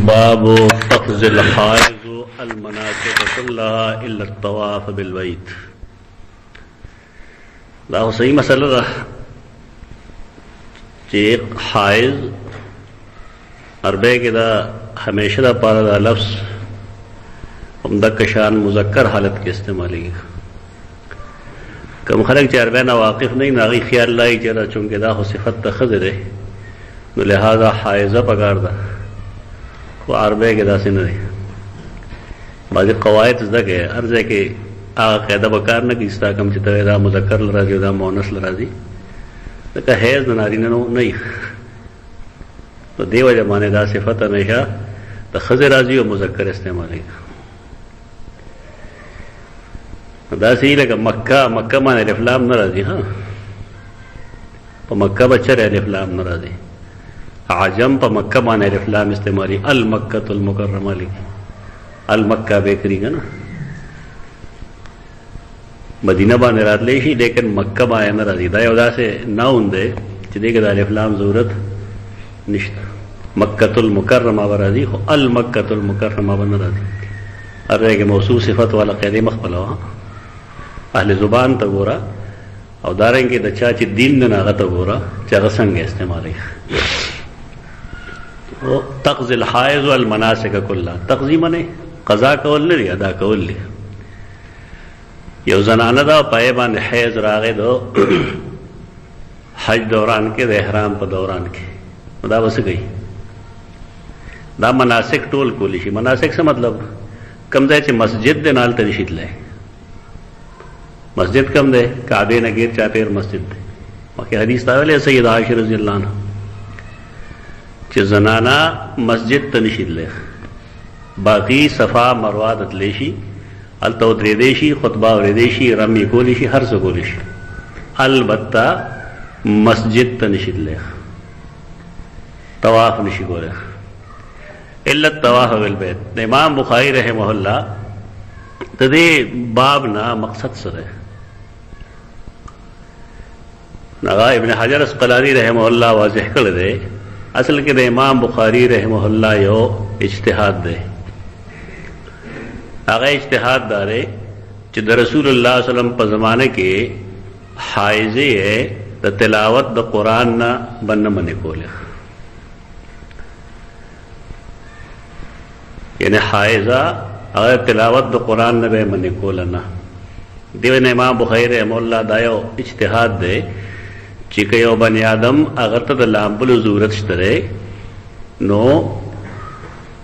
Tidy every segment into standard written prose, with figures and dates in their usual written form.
باب تقضي الحائض المناسك كلها الا الطواف بالبيت. دا صحیح مسئلہ ده چې حائض عربی کې دا همیشه دا پاره دا لفظ همدک شان مذکر حالت کې استعمالي. کوم خلک چې عربی نه واقف نه ناغي خیال لای چې دا چونکه دا خو صفت ته خزه ده نو لہذا حائضه پکار ده خو عربی کې داسې نه دي. بعضې قواعد زده کې هر ځای کې هغه قاعده به کار نه کوي ستا کوم چې ته دا مذکر له راځي او دا مؤنث له راځي ځکه حیض د نارینه نه وي نو دې وجه باندې دا صفت همیشه د ښځې راځي او مذکر استعمالوي. داسې لکه مکه باندې الف لام نه راځي. ها په مکه به چېرې الف لام نه راځي. عجم په مکه باندې الف لام استعمالي. المکة المکرمه لیکي المکه به کړي که نه مدینه باندې راتلی شي لیکن مکه باندې نه راځي. دا یو داسې ناون دی چې دې کې د الف لام ضرورت نشته. مکة المکرمه به راځي خو المکة المکرمه به نه راځي. هر ځای کې موصوف صفت والا قاعدې مه خپلوه. اهل زبان ته ګوره او دارنګې د چا چې دین نه هغه ته ګوره چې هغه څنګه استعمالوي. تقضي الحائض المناسک كلها. تقضی منه قضا کول نه دی ادا کول دی. یو زنانه دا پای باندې حیض راغی دو حج دوران کې د احرام په دوران کې دا وسه گئی دا مناسک ټول کولی شي. مناسک څه مطلب کم ځای چې مسجد د نال ترشید لای مسجد کم دی کعبه نه غیر چاپیر مسجد دی. مکه حدیث دا ویلې سید عائشہ رضی الله عنها چې زنانا مسجد ته نشي تللی باقي صفا مروه ته تللی شي هلته ودرېدی شي خطبه اورېدی شي رمي کولی شي هر څه کولی شي البته مسجد ته نشي تللی طواف نشي کولی الا الطواف بالبيت. د امام بخاری رحمه الله د دې باب نه مقصد څه دی؟ هغه ابن حجر اسقلانی رحمه الله واضح کړی دی. اصل کې د امام بخاری رحمه الله یو اجتهاد دی. هغه اجتهاد داره چې د رسول الله صلی الله علیه وسلم په زمانه کې حایضه د تلاوت د قرآن نه بنه منې کوله. یعنی حایضه هغه تلاوت د قرآن نه به منې کوله نه. دیو نه امام بخاری رحمه الله دا یو اجتهاد دی چې که یو بنی آدم هغه ته د لامبلو ضرورت شته نو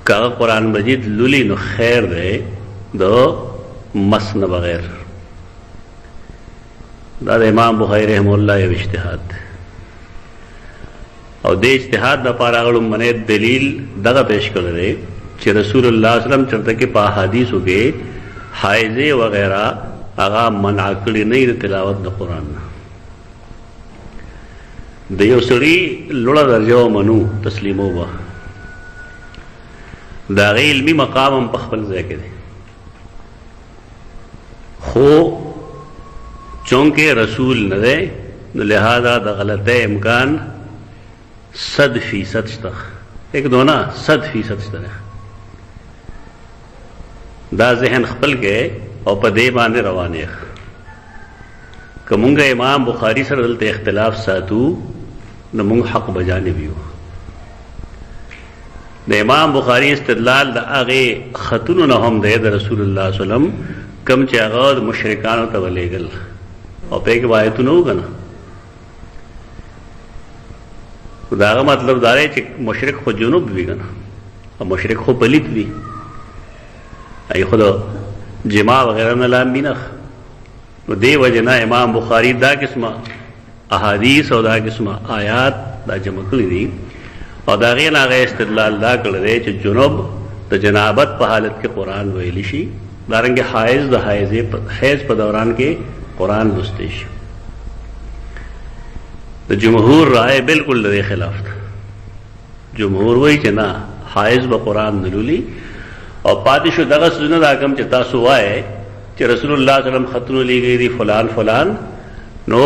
که هغه قرآن مجید لولي نو خیر دی د مس نه بغیر. دا د امام بخاری رحمه الله یو اجتهاد دی او د اجتهاد دپاره هغه لومړنی دلیل دغه پیش کړی دی چې رسول الله صلی الله علیه وسلم چېرته کې په احادیثو کې حایضې وغیره هغه منع کړي نه د تلاوت د قرآن نه. د یو سړي لوړه درجه ومنو تسلیمو به د هغې علمي مقام هم په خپل ځای کې دی خو چونکې رسول نه دی نو لہذا د غلطۍ امکان 100% شته. ایک دو نه 100% شته. دا ذهن خپل کې او په دې باندې روان یې که مونږ امام بخاری سره دلته اختلاف ساتو نو مونږ حق بجانب یو. د امام بخاری استدلال د هغې خطونو نه هم دی د رسول الله صلی الله علیه وسلم کوم چې هغه د مشرکانو ته ولېږل او په کې به آیتونه وو که نه د هغه مطلب دا دی چې مشرک خو جنوب وي که نه او مشرک خو پلیت وي ای خو د جماع وغیره نه لامبي نه نو دې وجه نه امام بخاری دا قسمه احادیث او دا قسمه آیات دا جمع کړي دي او دا غیر هغه استدلال دا کړی دی چې جنوب د جنابت په حالت کې قرآن ویلی شي دارنګه حایض د حیض په دوران کې قرآن لوستی شي. د جمهور رائے بالکل د خلاف ده. جمهور وایي چې نه حایض به قرآن نه لولي او پاتې شو دغه څیزونه دا کوم چې تاسو وایئ چې رسول الله صلی الله علیه وسلم خطونه لیږلي دي فلان فلان نو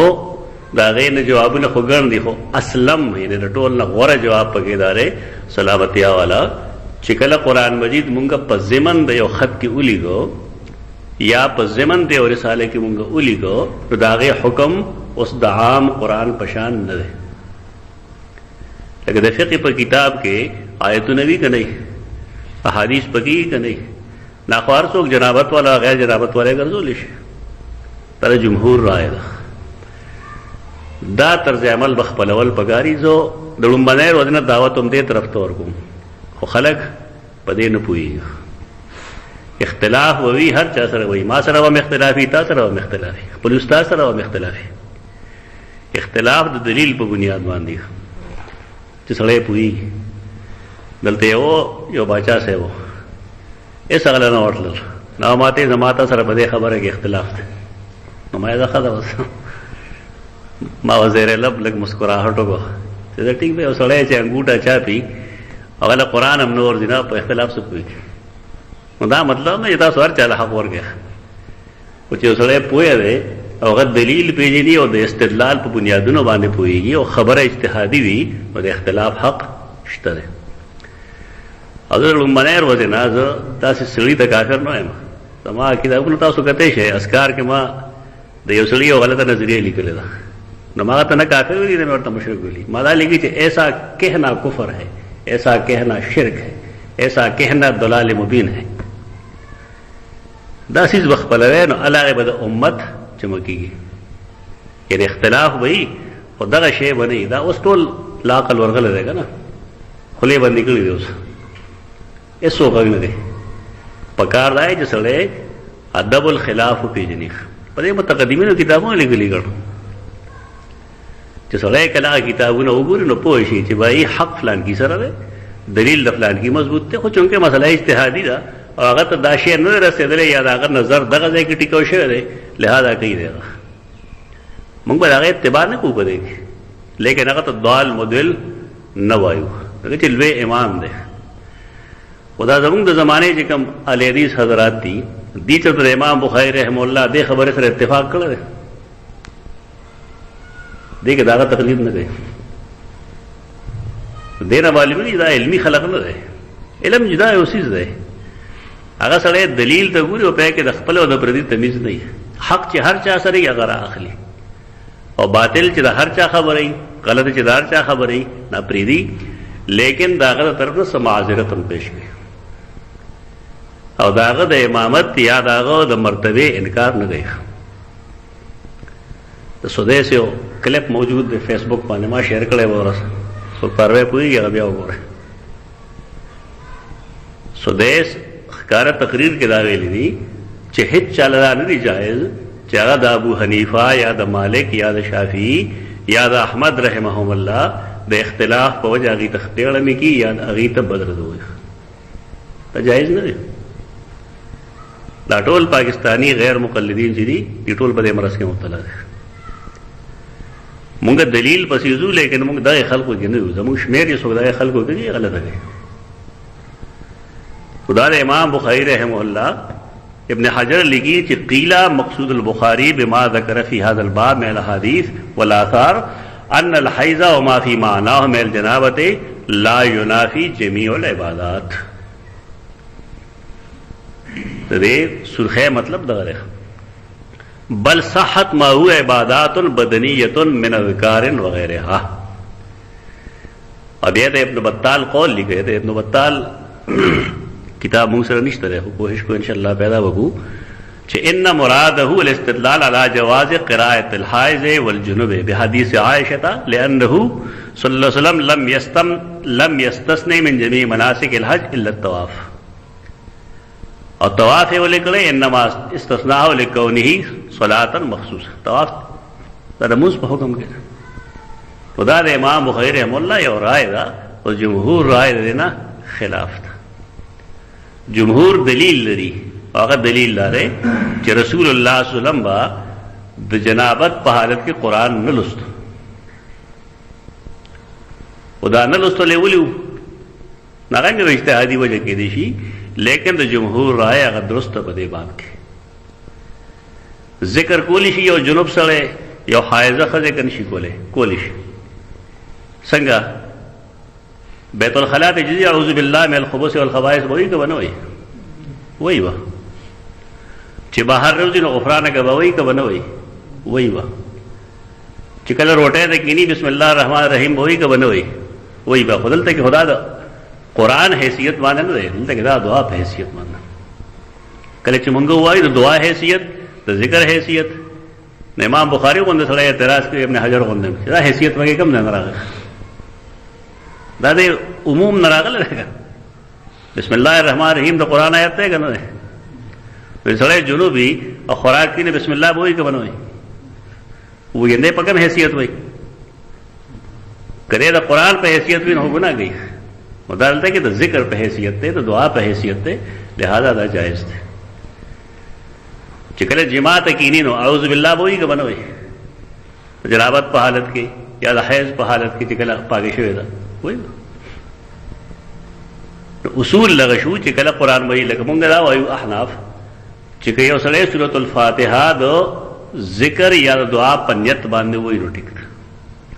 دا غیر نه جوابونه خو ګڼ دي خو اسلم یعنی د ټول نه غوره جواب پکې دا دی سلامتیا والا چې کله قرآن مجید مونږه په ضمن د یو خط کې ولیږو یا په ضمن د یو رساله کې مونږه ولیږو نو د هغې حکم اوس د عام قرآن په شان نه دی. لکه د فقه په کتاب کې آیتونه وي که نه، احادیث پکې وي که نه، ناخوار څوک جنابت والا غیر جنابت والا ګرځولی شي. دا جمهور رائے ده. دا طرز عمل به خپلول پکاري. زه د لومبنۍ ورځ نه دعوت هم دې طرف ته ورکوم، خو خلک په دې نه پوهېږي. اختلاف ووي، هر چا سره وي، ما سره هم اختلافي، تا سره هم اختلافي، خپل استاد سره هم اختلافي. اختلاف د دلیل په بنیاد باندې چې سړی پوهېږي. دلته یو باچا صاحب و، هېڅ هغه نه ورتلل، نو ما ته زما تا سره په دې خبره کې اختلاف دی. نو ما یې دا ښه ده اوس ما وزیر لب لږ مسکراهټ وکړه چې دا ټیک دی، یو سړی چې انګوټه چاپي هغه له قرآن هم نه ورځي نه په اختلاف څه پوهېږي. نو دا مطلب نه چې تاسو هر چا له حق ورکړئ، خو چې یو سړی پوهه دی او هغه دلیل پېژني او د استدلال په بنیادونو باندې پوهېږي او خبره اجتهادي وي، نو د اختلاف حق شته دی. او زه لومبنۍ ورځې نه زه داسې سړي ته کافر نه یم. زما کتابونه تاسو کتی شئ، اذکار کې ما د یو سړي یو غلطه نظریه لیکلې ده، نو ما هغه ته نه کافر ویلي نه مې ورته مشرک ویلي. ما دا لیکي چې ایسا کہنا کفر ہے، ایسا کہنا شرک ہے، ایسا کہنا ضلال مبین ہے. دا سیز به خپلوی نو هغې به د امت جمع کېږي. یعنې اختلاف به وي خو دغه شی به نه وي. دا اوس ټول لا عقل ورغلی دی که نه، خولې بندې کړي دي اوس، هېڅوک غږ نه دی. په کار دا دی چې سړی ادب الخلاف وپېژني. په دې متقدمینو کتابونه لیکلي ګڼو چې سړی کله هغه کتابونه وګوري نو پوه شي چې بایي حق فلانکي سره دی، دلیل د فلانکي مضبوط دی، خو چونکې مسله اجتهادي ده او هغه ته دا شی نه دی رسېدلی یا د هغه نظر دغه ځای کې ټیکو شوی دی، لہذا کوي دی هغه. موږ به د هغې اتباع نه کوو په دې کې، لیکن هغه ته ضال مدل نه وایو ځکه چې لوی امام دی. خو دا زموږ د زمانې چې کوم اهل حدیث حضرات دي، دې ته د امام بخاري رحمه الله دې خبرې سره اتفاق کړی دی، دې کې د هغه تقلید نه کوي. دې نه معلومېږي دا علمي خلق نه دی. علم جدا یو څیز دی، هغه سړی دلیل ته ګوري او په کې د خپل او د پردي تمیز نه وي. حق چې هر چا سره یې هغه رااخلي او باطل چې د هر چا خبره وي، غلط چې د هر چا خبره وي، نه پرېږدي، لیکن د هغه د طرف نه څه معذرت هم پیش کړي او د هغه د امامت یا د هغه د مرتبې انکار نه کوي. د سودیس یو کلپ موجود دی فیس بک باندې، ما شیر کړی به ورسه څوک پروی پوهېږي هغه بیا وګورئ. سودیس ښکاره تقریر کې دا ویلي دي چې هېڅ چاله دا نه دي جایز چې هغه د ابو حنیفه یا د مالک یا د شافعي یا د احمد رحمهم الله د اختلاف په وجه هغې ته خپېړمې کي یا هغې ته بدرد ووایي. دا جایز نه دی. دا ټول پاکستانی غیر مقلدین چې دي دې ټول په دې مرض کې مبتلا دي. مونږ دلیل پسې ځو لیکن مونږ دغې خلکو کې نه یو، زموږ شمېر یې څوک دغې خلکو کې دي غلطه دی. خدا د امام بخاری رحمه الله ابن حجر لکھی کہ قیلا مقصود البخاری بما ذکر فی هذا الباب من الاحادیث والآثار ان الحیض وما فی معناه من الجنابۃ لا ینافی جمیع العبادات. دې سرخه مطلب دغه ده، بل صحت ما هو عبادات بدنیۃ من اذکار وغیرها. اب یہ ابن بطال قول لکھے تھے. ابن بطال کتاب مونږ سره نشته ده، خو کوشش کو انشاءالله پیدا وکړو چې ان مراده الاستدلال على جواز قراءة الحائض والجنوب بحديث عائشة لأنه صلى الله عليه وسلم لم يستثني من جميع مناسك الحج إلا الطواف. اور طواف ہے وہ لکھے انما استثناء لکونه صلاة مخصوص. طواف رموز په حکم کې خدا د امام بخاری رحمه الله یو رائے ده او جمهور رائے دینا خلاف ده. جمهور دلیل لري، هغه دلیل لري چې رسول الله صلی الله علیه وسلم با د جنابت په حالت کې قرآن نه لوستو او دا نه لوستلی ولیو نارنګ د اجتهادي وجه کې دی شي، لیکن د جمهور رائے هغه درسته په دې باب کې ذکر کولی شي. یو جنوب سره یو حایضه ښځه که نشي کولی شي څنګه بیت الخلاء ته جزي اعوذ بالله من الخبث والخبائث وایي که بنوي وایي با چې بهر روزي نو غفرانک وایي که بنوي وایي با چې کله روټه ته کینی بسم الله الرحمن الرحیم وایي که بنوي وایي با خدلته کې خدا دا قرآن حیثیت باندې نه دی دلته کې دا دعا په حیثیت باندې کله چې مونږ وایو د دعا حیثیت د ذکر حیثیت نه امام بخاری غوندې سره اعتراض کوي ابن حجر غوندې دا حیثیت وګه کم نه راغلی دا د عموم نه راغلی بسم الله الرحمن الرحیم د قرآن آیت دی کنه وی سړی جنوبي او خوراک کې بسم الله وایي که بنوي وایي نه په کوم حیثیت وایي کله د قرآن په حیثیت وي نو ګناه کوي مدارلته کې د ذکر په حیثیت ته د دعا په حیثیت ته لہذا دا جائز دی چې کله جما ته کینی نو اعوذ بالله وایي که بنوي جنابت په حالت کې یا د حیض په حالت کې چې کله پاکي شوی ده وایي اصول لغه شو چې کله قرآن وایي لکه مونږ دا وایو احناف چې که یو سړی سورۃ الفاتحه د ذکر یا د دعا په نیت باندې وایي نو ټیک ده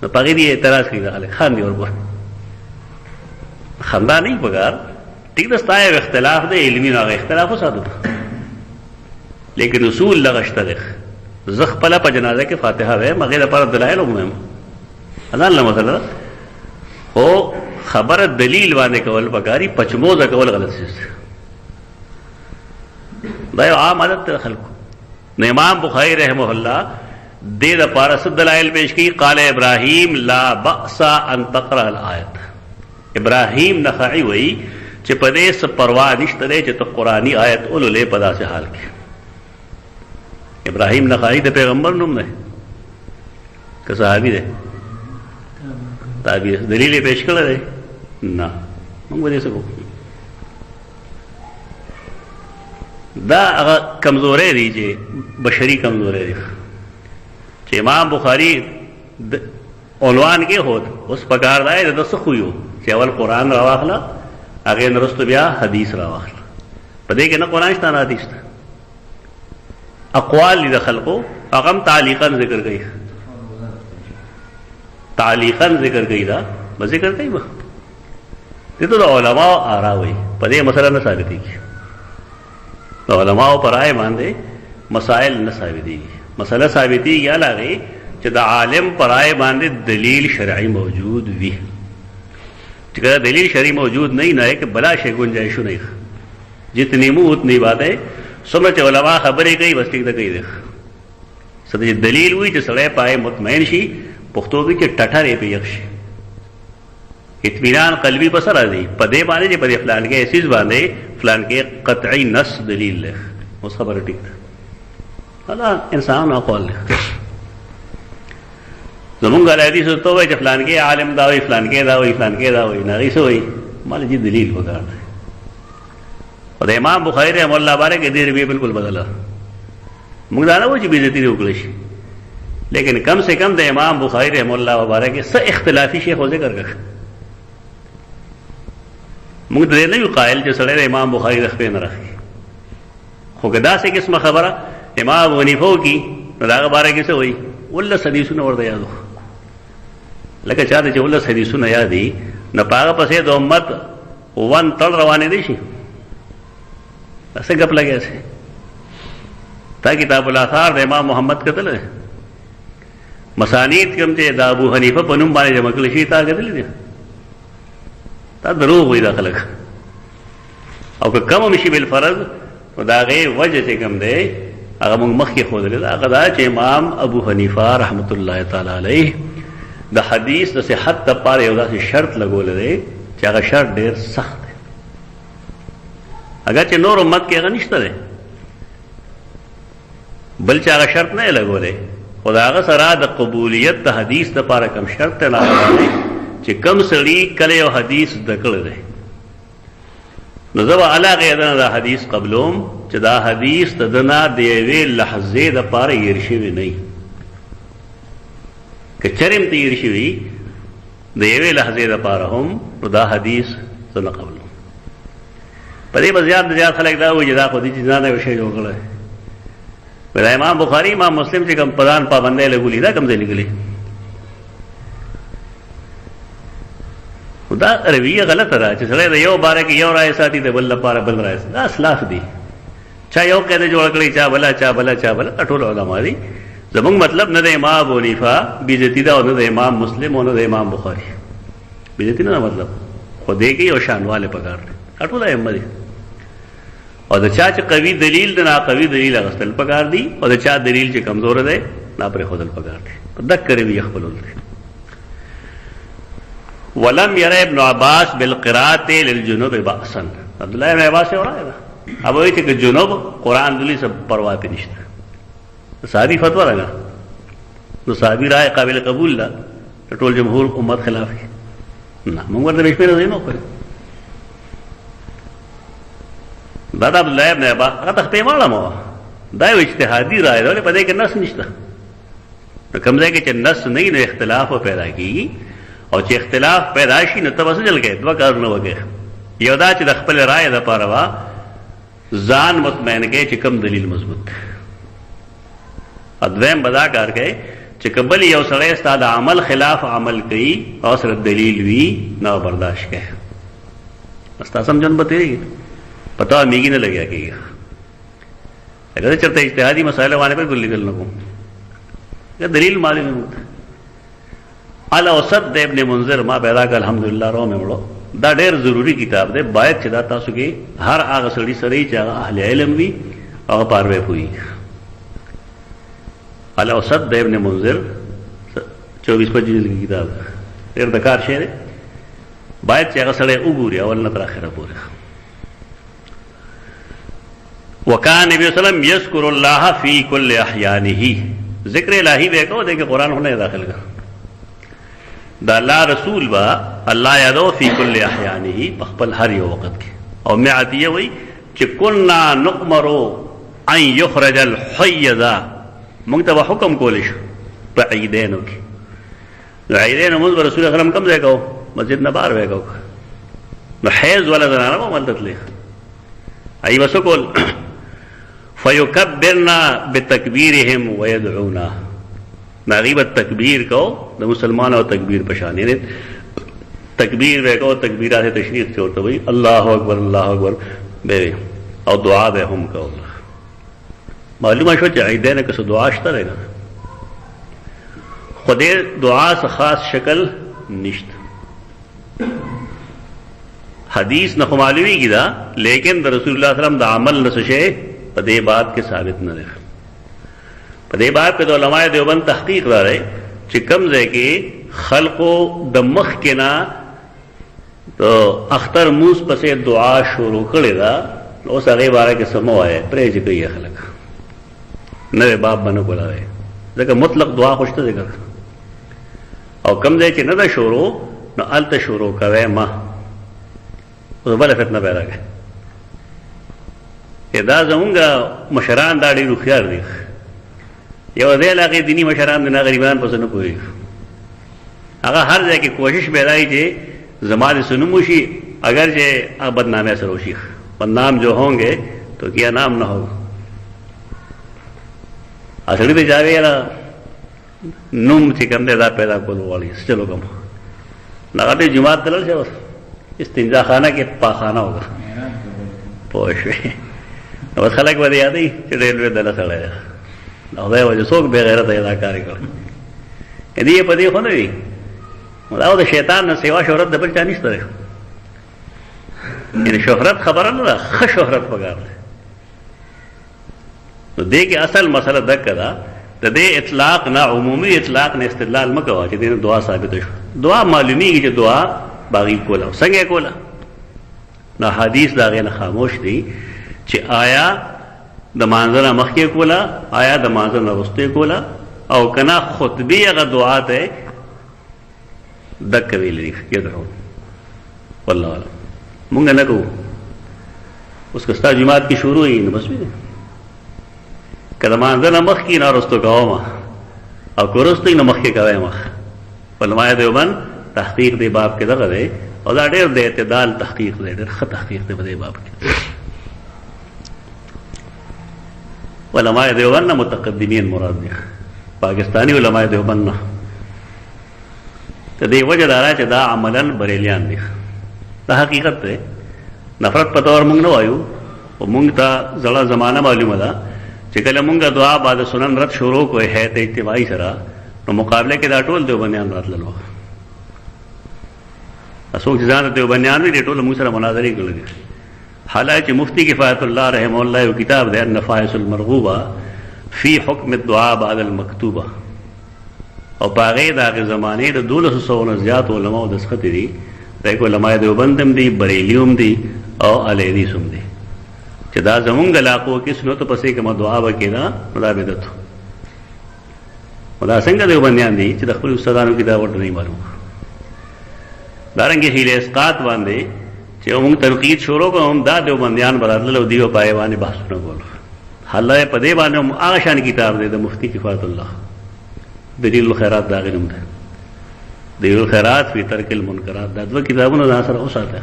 نو په دې اعتراض کوي خلک خان دی ورګور خندا نہیں پکار ٹھیک ہے ستایو اختلاف دے علمی نہ اختلاف وساتو لیکن اصول لغشترخ زخ پلا په جنازه کې فاتحه وې مغیر پر دلایل هم اذان له مثلا او خبر دلیل باندې کول پکاري پچموزه کول غلط شي دا یو عام عادت خلکو نو امام بخاری رحمه الله دې د پارس دلایل پیش کی قال ابراهیم لا باس ان تقرا الایت ابراهیم نخعی وی چې په دې څه پروا نشته دی چې ته قرآنی آیت ولولې په داسې حال کې ابراهیم نخعی د پیغمبر نوم دی که صحابي دی تابعی دلیل یې پیش کړی دی نه موږ به دې څه کوو دا هغه کمزوری دی چې بشري کمزوری دی چې امام بخاری عنوان کې هوت اوس پکار دی د څه خویو چې اول قرآن راواخله هغې نه رستو بیا حدیث راواخله په دې کې نه قرآن شته نه حدیث شته اقوال دي د خلقو هغه هم تعلیقا ذکر کوي تعلیقا ذکر کوي دا به ذکر کوي به دې ته د علماو آرا وایي په دې مسله نه ثابتېږي د علماو پر رایې باندې مسائل نه ثابتېږي مسله ثابتېږي هغې چې د عالم پر رایې باندې دلیل شرعي موجود وي کہ دلیل شرعی موجود نہیں نہ ہے کہ بلا شے گنجائش نہیں جتنی منہ اتنی باتیں سمجھ علماء خبریں گئی بس ٹھیک کہی دیکھ سد دلیل ہوئی جو سڑے پائے مطمئن شی پختو کی کہ ٹٹھرے پہ یکش اطمینان قلبی پسر آدھی پدے باندھے جی پدے فلان کے ایسیز باندھے فلان کے قطعی نص دلیل لکھ اس خبر ٹھیک تھا اللہ انسان اقوال لکھ زمونږ حدیث ته وایي چې فلان کې عالم دا وایي فلان کې دا وایي فلان کې دا وایي نه څه وایي مال جی دلیل وکړ او د امام بخاری رحمه الله باره کې دې رویه بالکل بدله موږ دا نه وایو چې بې عزتي وکړی شي لیکن کم سے کم د امام بخاری رحمه الله باره کې څه اختلافي شی خو ذکر کړ موږ دې نه یو قائل چې سړی د امام بخاری د خپې نه راخي خو که داسې قسمه خبره امام حنیفه وکړي نو د هغه باره کې څه وایي ولس حدیثونه ورته یادو لکه چا ته چې ولس حدیثونه یاد دي نو په هغه پسې د امت ون تړ روانې دي شي څه ګپ لګیا شي تا کتاب الاثار د امام محمد کتل مسانید کوم چې د ابو حنیفه په نوم باندې جمع کړل شي تا کتل دي تا دروغ وایي دا خلک او که کم هم شي بالفرض نو د هغې وجه چې کوم دی هغه موږ مخکې ښودلې ده هغه دا چې امام ابو حنیفه رحمت الله تعالی علیه د حدیث د صحت دپاره یو داسې شرط لګولی دی چې هغه شرط ډېر سخت دی اگر چې نور امت کې هغه نشته دی بل چې هغه شرط نه یې لګولی خو د هغه سره د قبولیت د حدیث دپاره کم شرط ته راغلی چې کم سړي کله یو حدیث زده کړی دی نو زه به علاقې دنه دا حدیث قبلوم چې دا حدیث د دنه د یوې لحظې دپاره هیر شوی نه وي که چرې هم ته هیر شوي د یوې لحظې دپاره هم نو دا حدیث زه نه قبلوم په دې به زیات خلک دا وایي چې دا خو دې چې ځانه یو شی جوړ کړی دا امام بخاري امام مسلم چې کوم پدان پابندۍ لګولي دا کوم ځای لګلي دا رویه غلطه ده چې سړی د یو باره کې یو رایه ساتي د بل لپاره بل رایه ساتي. دا اسلاف دي. چا یو قاعده جوړ کړی، چا بله چا بله چا بله، ټول علما دي. زمونږ مطلب نه د امام ابو حنیفه بیزتی ده او نه د امام مسلم او نه د امام بخاري بیزتی نه مطلب، خو دې کې یو شانواله پکار دی. ټول ائمه دي او د چا چې قوي دلیل د ناقوي دلیل اغستل پکار دي او د چا دلیل چې کمزور دی نا پرې خودل پکار دي. دک کرے وی خپلول دي. ولم ير ابن عباس بالقراءة للجنوب بأسا. عبداللہ ابن عباس سے ہو رہا ہے اب وہی کہ جنوب قرآن دلی سے پرواہ پہ نشتا. صحابی فتوہ لگا تو صحابی رائے قابل قبول لا ټول جمهور امت خلاف ہے نا مونږ ورته بشمیر نه نو کړ. دا عبداللہ ابن عباس هغه تخته ماله مو دا یو اجتهادي رائے ده په دې کې نص نشته. کوم ځای کې چې نص نه نو اختلاف پیدا کیږي او چې اختلاف پیدا شي نو تاسو جل کې دوه کارونه وکړي. یو دا چې د خپل رائے د پاره وا ځان مطمئن کې چې کوم دلیل مضبوط دی. ادویم بدا کار کې چې قبل یو سړی ستاسو د عمل خلاف عمل کوي او سره دلیل وی نه برداشت کوي. استا سمجھن بتېږي پتا میږي نه لګیا کېږي. اگر چرته اجتهادي مسائل باندې پر ګل نکل نه کوم یا دلیل معلوم نه الاوسط د ابن منذر ما پیدا کړ الحمدلله رو مې وړو. دا ډېر ضروری کتاب دی، باید چې دا تاسو کې هر هغه سړي سره چې اهل علم وي هغه پاروي پوي. الاوسط د ابن منذر 24-25 جلد کی کتاب ډېر د کار شی دی، باید چې هغه سړی وګوري اول نه تر اخره پورې. وکان نبی صلی الله علیه وسلم یذکر الله فی کل احیانه. ذکر الہی به کو دغه قرآن هونه داخل کړ. دا الله رسول با الله یادو فی کل احیانه خپل هر یو وخت کې. او معتیه وی چې کنا نؤمر ان یخرج الحیض، موږ ته حکم کول شو په عیدینو کې. نو عیدینو موږ رسول اکرم کوم ځای کو مسجد نه بار وې کو نو حیض ولا زنانه مو ملت له ای وسکول فیکبرنا بتکبیرهم ويدعونا. غیبت تکبیر کو د مسلمانوں تکبیر پشان یعنی تکبیر وے کو تکبیرات تشریف سے ہوتا بھائی اللہ اکبر اللہ اکبر بے او دعا بے ہم کو معلوم شو چې عیدین کې دعا شته رہے خدای دعا سے خاص شکل نشت. حدیث نہ معلومی کی دا لیکن رسول اللہ صلی اللہ علیہ وسلم دا عمل نہ سشے پدے بات کے ثابت نہ رہے. پدے بات پہ تو علماء دیوبند تحقیق دار ہے چې کم ځای کې خلقو د مخ کې نه تو اختر موس پسې دعا شروع کړې ده اوس هغه باره کې سمو ہے پرې چې کوي خلک نوې باب باندې کولاوي ځکه مطلق دعا خوشته ذکر او کم ځای چې نه ده شروع نو الته شروع کوي ما اوس بل فتنه پیدا کوي. دا زمونږ مشران دا ډېر هوښیار دي. یو دې علاقې دینی مشران د غریبان پس نه کوي هغه هر ځای کې کوشش پیدای چې زمانه سنمو شي اگر چې بدنامه سره وشي بدنام جو ہوں گے تو کیا نام نہ ہوگا. اصلی پہ جاوے یا نوم چې کم دے دا پیدا کولو والی چلو کم لگاتے جماعت دلل سے استنجا خانہ کې پاخانہ ہوگا پوښوي بس خلک به یادې چې ریلوے دله سړی او دا وجه څوک بے غیرت ادا کاری کړ دې په دې خو نه وي دا د شیطان نه سیوا شهرت د بل چا نشته. یعنی شهرت خبره نه ده ښه شهرت پکار ده. نو دې کې اصل مسله دک ده د دې اطلاق نه عمومي اطلاق نه استدلال مکوه چې دې دعا ثابت شو. دعا معلومیږي چې دعا باغی کوله څنګه کوله نو حدیث دا غیر خاموش دی چې آیا د مانځنه مخکې کوله آیا د مانځنه وروسته کوله او کنا خطبه هغه دعا ته دک ویلې یدعو والله اعلم مونږ نه کوو. اوس که ستا جماعت کې شروع وي نو بس وي که د مانځنه مخکې نه وروسته کوم او که وروسته نه مخکې کوی مخ علماء دیوبند تحقیق دی باب کې دغه دی او دا ډېر د اعتدال تحقیق دی ډېر ښه تحقیق دی په دې باب کې. علماء دیوبند متقدمین مراد دي پاکستانی علماء دیوبند نه ته دې وجه دا چې دا عملاً بریلیان دي. دا حقیقت دی. نفرت په تور مونږ نه وایو، او مونږ ته زړه زمانه معلومه ده چې کله مونږ دعا بعد سنن رد شروع کوی هیئت اجتماعي سره، نو مقابله کې دا ټول دیوبندیان راتللو. څوک چې ځان ته دیوبندیان وي، ټول موږ سره مناظرې کړلې. حالانکه مفتی کفایت الله رحمه الله یو کتاب دی النفائس المرغوبه فی حکم الدعاء بعد المکتوبه، او په هغې د هغې زمانې د 1200 نه زیات علماو دسخطې دي. دا کې علماء دیوبند هم دي، بریلي هم دي، او اهل حدیث هم دي، چې دا زمونږ علاقو کې سنتو پسې کومه دعا به کېده نو دا بدعت و. دا څنګه دیوبندیان دي چې د خپل استادانو کتاب ورته نه معلوم. دارنګې هیله اسقاط باندې چې موږ تنقید شروع کوم، دا دیوبندیان براتلل او دیو پای باندې بحثونه کول. حاله په دې باندې هغه شان کتاب دی د مفتی کفایت الله دلیل الخیرات، دا غنوم ده دلیل الخیرات فی ترک المنکرات. دا دوه کتابونه ځان سره وساته.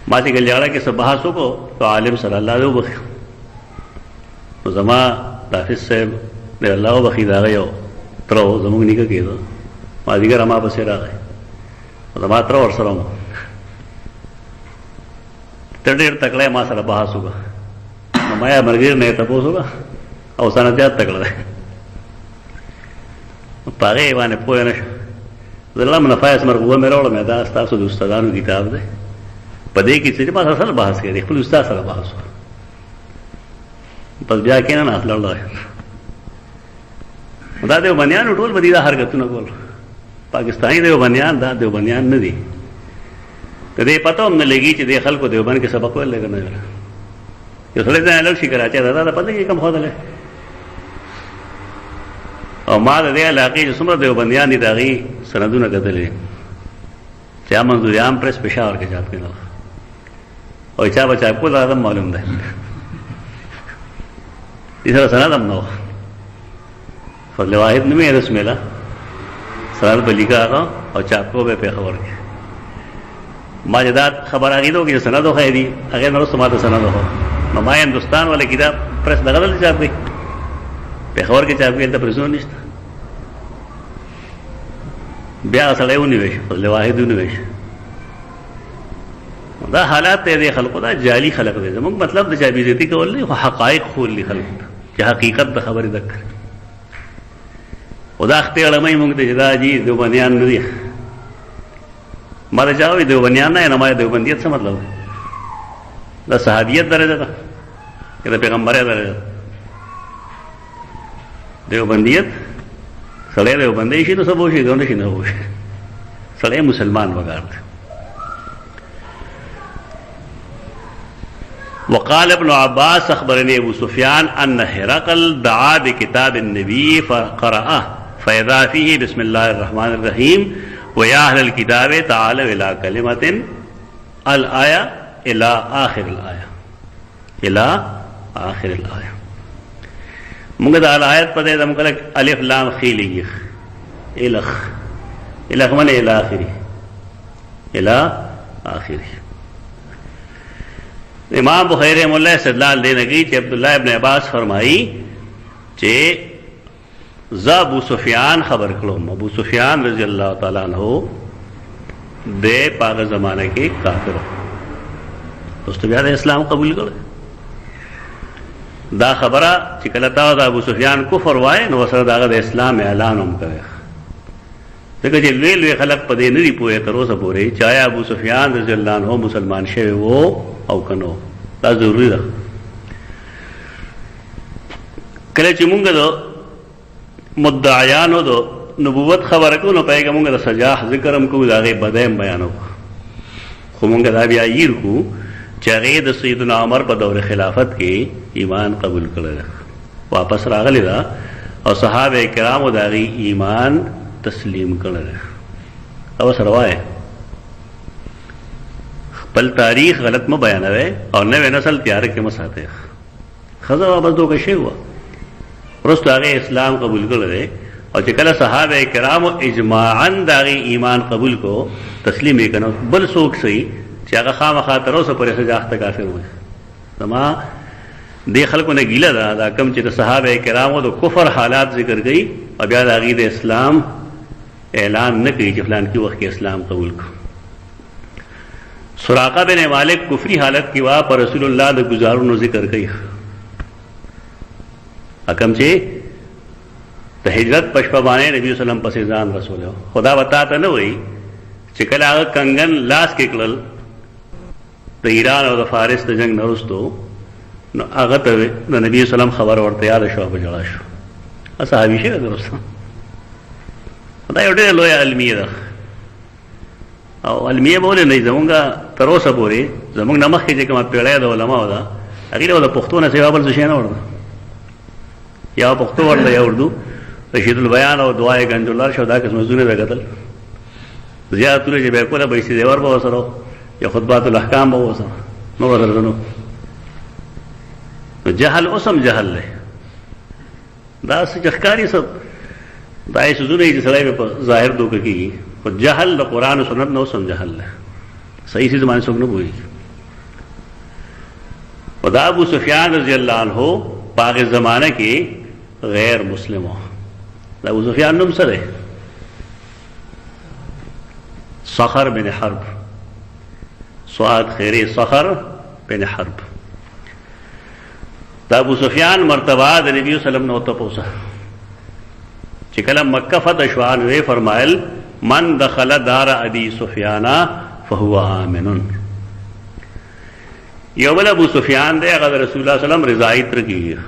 ما چې ګلجاړه کې څه بحث وکړو تو عالم صلی الله علیه وبخ نو زما حافظ صاحب دی الله وبخي دا یو ترو زموږ نیکه کېدو، ما دیګر ما پسې راغی، زما تر ور سره مو ته ډېر تکړه ما سره بحث وکړه. نو ما یې مرګیر نه تاسو وکړه او سره زیات تکړه په هغې باندې پوه نه شو. زه هم نفایس مرغوبه مې راوړم، دا ستاسو د استادانو کتاب دی. په دې کې چې ما سره بحث کړی، خپل استاد سره بحث وکړ، بس بیا کېنه نه اخلل. دا دیوبندیانو ټول به دي دا حرکتونه کول. پاکستاني دیوبندیان دا دیوبندیان نه دي. که دې پته هم نه لګي چې دې خلکو دیوبند کې سبق ویل لګ نه یو سړی ځان لږ شي کراچۍ دا پته کې کم ښودلی. او ما د دې علاقې چې څومره دیوبندیان دي د هغې سندونه کتلي چې منظور عام پریس پېښور کې چاپ کېدل، او چا به چاپ کول هغه معلوم دی. دې سره سند هم نه و. فضل واحد نومې یې رسم الله سند به لیکه هغه او چاپ کو به پېښور کې. ما چې دا خبر هغې کې چې سند وښی دي هغې نه وروسته ما ته سند وښو. نو ما هندوستان والا کتاب پریس دغه دلته چاپ کړي، پېښور کې چاپ کړي، هلته پریسونه نشته. بیا سړی ونیوی شو، فضل واحد ونیوی شو. دا حالات دی د خلقو، دا جعلي خلق دی. زموږ مطلب د چا بېعزتي کول نه، خو حقایق ښول دي خلکو ته چې حقیقت د خبرې دک کړي. خو دا اختې اړمۍ مونږ ته چې دا جي دیوبندیان نه دي. ما ته چا وایي دیوبندیان نه یم، ما دیوبندیت څه مطلب دی؟ دا صحابیت درجه ده که د پیغمبرۍ درجه ده؟ دیوبندیت سړی دیوبندی شي نو څه به وشي، که نه شي نه به وشي. سړی مسلمان پکار دی. وقال ابن عباس اخبرني ابو سفيان ان هرقل دعا بكتاب النبي فقرأه فاذا فيه بسم الله الرحمن الرحيم ويا اهل الكتاب تعالوا الى كلمة الآية الى آخر الآية الى آخر الآية. موږ د آیت په دې د موږ الف لام خیلی الخ الخ من الى آخره الى آخره. امام بخاری رحمہ اللہ استدلال دینے کی کہ عبداللہ ابن عباس فرمائی کہ زا ابو سفیان خبر کلوم، ابو سفیان رضی اللہ تعالیٰ عنہ دے پاک زمانہ کے کافر اس تو بیاد اسلام قبول کرے. دا خبرہ چکلتا دا ابو سفیان کفر وائے نو سر دا د اسلام اعلان هم کوي. ځکه چې لوی لوی خلق په دې نه دي پوهې تر اوسه پورې چې آیا ابو سفیان رضی الله عنه مسلمان شوی و او کنو. دا ضروري ده. کله چې مونږ د مدعیانو د نبوت خبره کوو نو پای کې مونږ د سجاح ذکر هم کوو، د هغې بدۍ هم بیانو، خو مونږ دا بیا ییر کوو چې هغې د سیدنا عمر په دور خلافت کې ایمان قبول کړی ده، واپس راغلی ده او صحابه کرامو د هغې ایمان تسلیم کړی ده. او سره وایه خپل تاریخ غلط مه بیانوئ او نوې نسل تیاره کې مه ساتئ. ښځه واپس دوکه شوې وه، وروسته هغې اسلام قبول کړی دی، او چې کله صحابه کرامو اجماعاً د هغې ایمان قبول کو تسلیم یې کنه، بل څوک صحیح چې هغه خامخا تر اوسه پورې سجاح ته کافر وي. زما دې خلکو نه ګیله ده دا کوم چې د صحابه کرامو د کفر حالات ذکر کوي او بیا د هغې د اسلام اعلان نه کوي چې فلان کې وخت کې اسلام قبول کړ. سراقه بن مالک کفری حالت کې وا پر رسول الله د گزارونو ذکر کوي. حکم چې د هجرت پښپا باندې نبی وسلم پسې ځان رسول خدا وتا ته نه وای چې کله هغه کنګن لاس کې کړل د ایران او د فارس د جنگ نرستو نو هغه ته د نبی وسلم خبر ورته یاد شو په جړا شو. اصحابي شه درسته دا یو ډېر لوی علمیه ده او علمیه بوله نه زمونږه تر اوسه پورې زمونږ نمخ کې چې کومه پیړۍ د علماو ده هغې له پښتو نه سوا بل څه شی نه ورده یا پښتو ورده یا اردو رشید البیان او دعای ګنجولار شو دا قسم زونه به قتل زیاتونه چې به کوله به استدور به وسره یا خطبات الاحکام به وسره نو ورته جهل اوسم جهل له دا څه ښکاري سب دا یې سوزونه چې سړی په ظاهر دوکه کېږي خو جهل د قرآن و سنت نه اوسم جهل له صحیح سی زمانه څوک نه پوهېږي. و دا ابو سفیان رضی اللہ عنہ پاغ زمانه کې غیر مسلم و. دا ابو سفیان نوم څه دی؟ صخر بن حرب سعاد خیری صخر بن حرب. دا ابو سفیان مرتبہ د نبی وسلم نو تپوسه چې کله مکه فتح شو نو فرمایل من دخل دار ابي سفیان فهو آمن. یو بل ابو سفیان دی هغه رسول الله صلی الله علیه وسلم رضای تر کیږي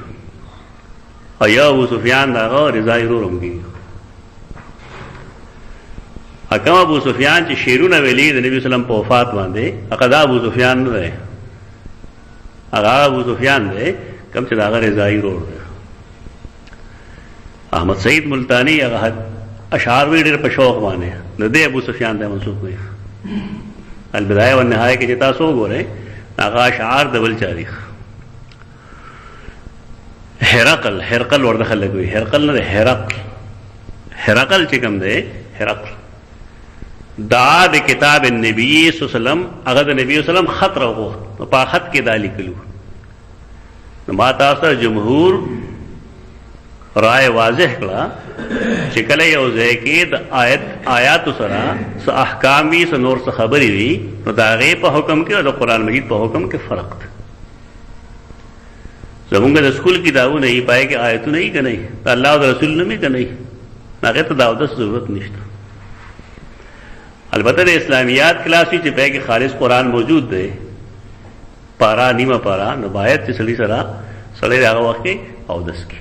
او یو ابو سفیان دغه رضای روم کیږي. حکم ابو سفیان چې شیرونه ویلي د نبی وسلم په وفات باندې هغه دا ابو سفیان نه دی هغه ابو سفیان دی کم چې داغه رضای روړ دی. احمد سعید ملتانی هغه اشعار وی ډېر په شوق باندې نو دی ابو سفیان ته منسوب دی. البدایه والنهایه کې چې تاسو وګورئ هغه اشعار د بل تاریخ. هرقل ورته خلک وي هرقل نه هرقل چې کوم دی هرقل دا د کتاب النبی صلی الله علیه وسلم هغه د نبی صلی الله علیه وسلم خط راغوښت نو په خط کې دا لیکلو نو ما تاسو جمهور رائے واضح کړه چې کله یو ځای کې د آیات سره څه احکام وي څه نور څه خبرې وي نو د هغې په حکم کې او د قرآن مجید په حکم کې فرق دی. زمونږ د سکول کتابونه یې پای کې آیتونه یې که نه د الله او د رسول نوم یې که نه هغې ته د اودس ضرورت نشته. البته د اسلامیات کلاس وي چې پای کې خالص قرآن موجود دی پارا نیمه پارا نو باید چې سړي سره سړی د هغه وخت کې اودس کې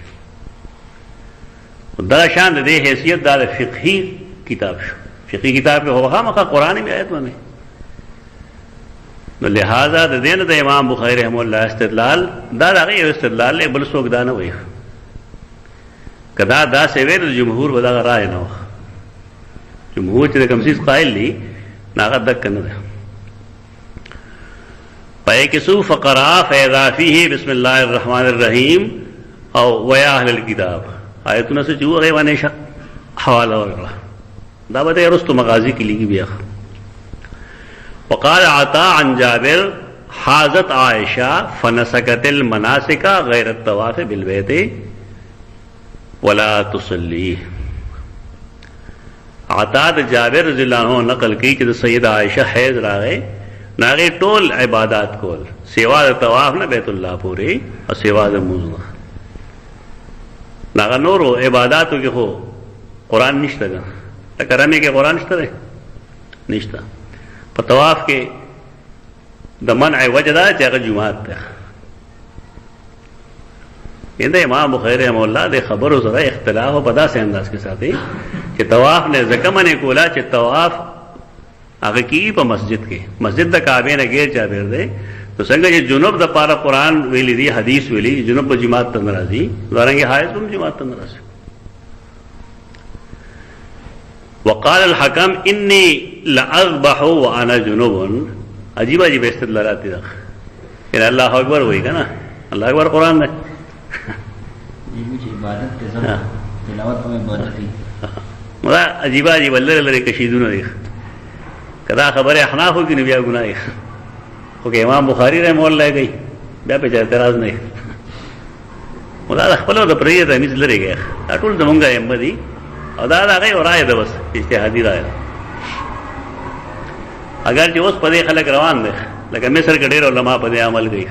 دا شان د دې حیثیت دا د فقهي کتاب شو. فقهي کتاب کې هو خامخا قرآن میں آیت باندې نو لہذا د دې نه د امام بخاری رحمه الله استدلال دا د هغې یو استدلال دی بل څوک دا نه وایي که دا داسې وی د جمهور به دغه رایه نه وه. جمهور چې د کوم څیز قایل دي نو هغه دقه نه ده. پای کې څو فقرا فاذا فيه بسم الله الرحمن الرحیم او ویا اهل الكتاب آیتونه څه چې هغې باندې حواله ورکړه دا به د رستو مغازي کې لیکي بیا. وقال عطاء عن جابر حازت عائشہ فنسکت المناسک غیر الطواف بالبیت ولا تصلی. عطاء د جابر رضی اللہ عنہ نقل کی چې د سیدہ عائشہ حیض راغی نو هغې ټول عبادات کول سوا د طواف نه بیت الله پورې او سوا د لمونځ نه. هغه نورو عباداتو کې خو قرآن نشته ده لکه رمې کې قرآن شته دی نشته. په طواف کې د منع وجه ده چې هغه جماعت ده. د امام بخاری رحمه الله د خبرو سره اختلاف په داسې انداز کې ساتي چې طواف نه ځکه منع کولا چې طواف هغه کېږي په مسجد کې مسجد د کعبې نه غیر چاپېر دی نو څنګه چې جنوب د پاره قرآن ویلی دی حدیث ویلی جنوب په جماعت ته نه راځي دارنګې حایض هم جماعت ته نه راځي. وقال الحكم اني لاذبح وانا جنوب. عجیب عجیب استدلالات دي ان الله اکبر وایي کنه الله اکبر قرآن نه عبادت ته تلاوت په عبادت دي مدا عجیب عجیب لری کشیدونه دي کدا خبره احناف کې نه بیا ګناه خو که امام بخاری رحمه الله گئی بیا په اعتراض نه مدا خپل د پرې د امیز لري ګیا ټول زمونږه ائمه دي او دا هغه رائے ده، بس اجتهادي رائے ده. اگر چې اوس په دې خلک روان دي لکه مصر کې ډېر علما په دې عمل کوي،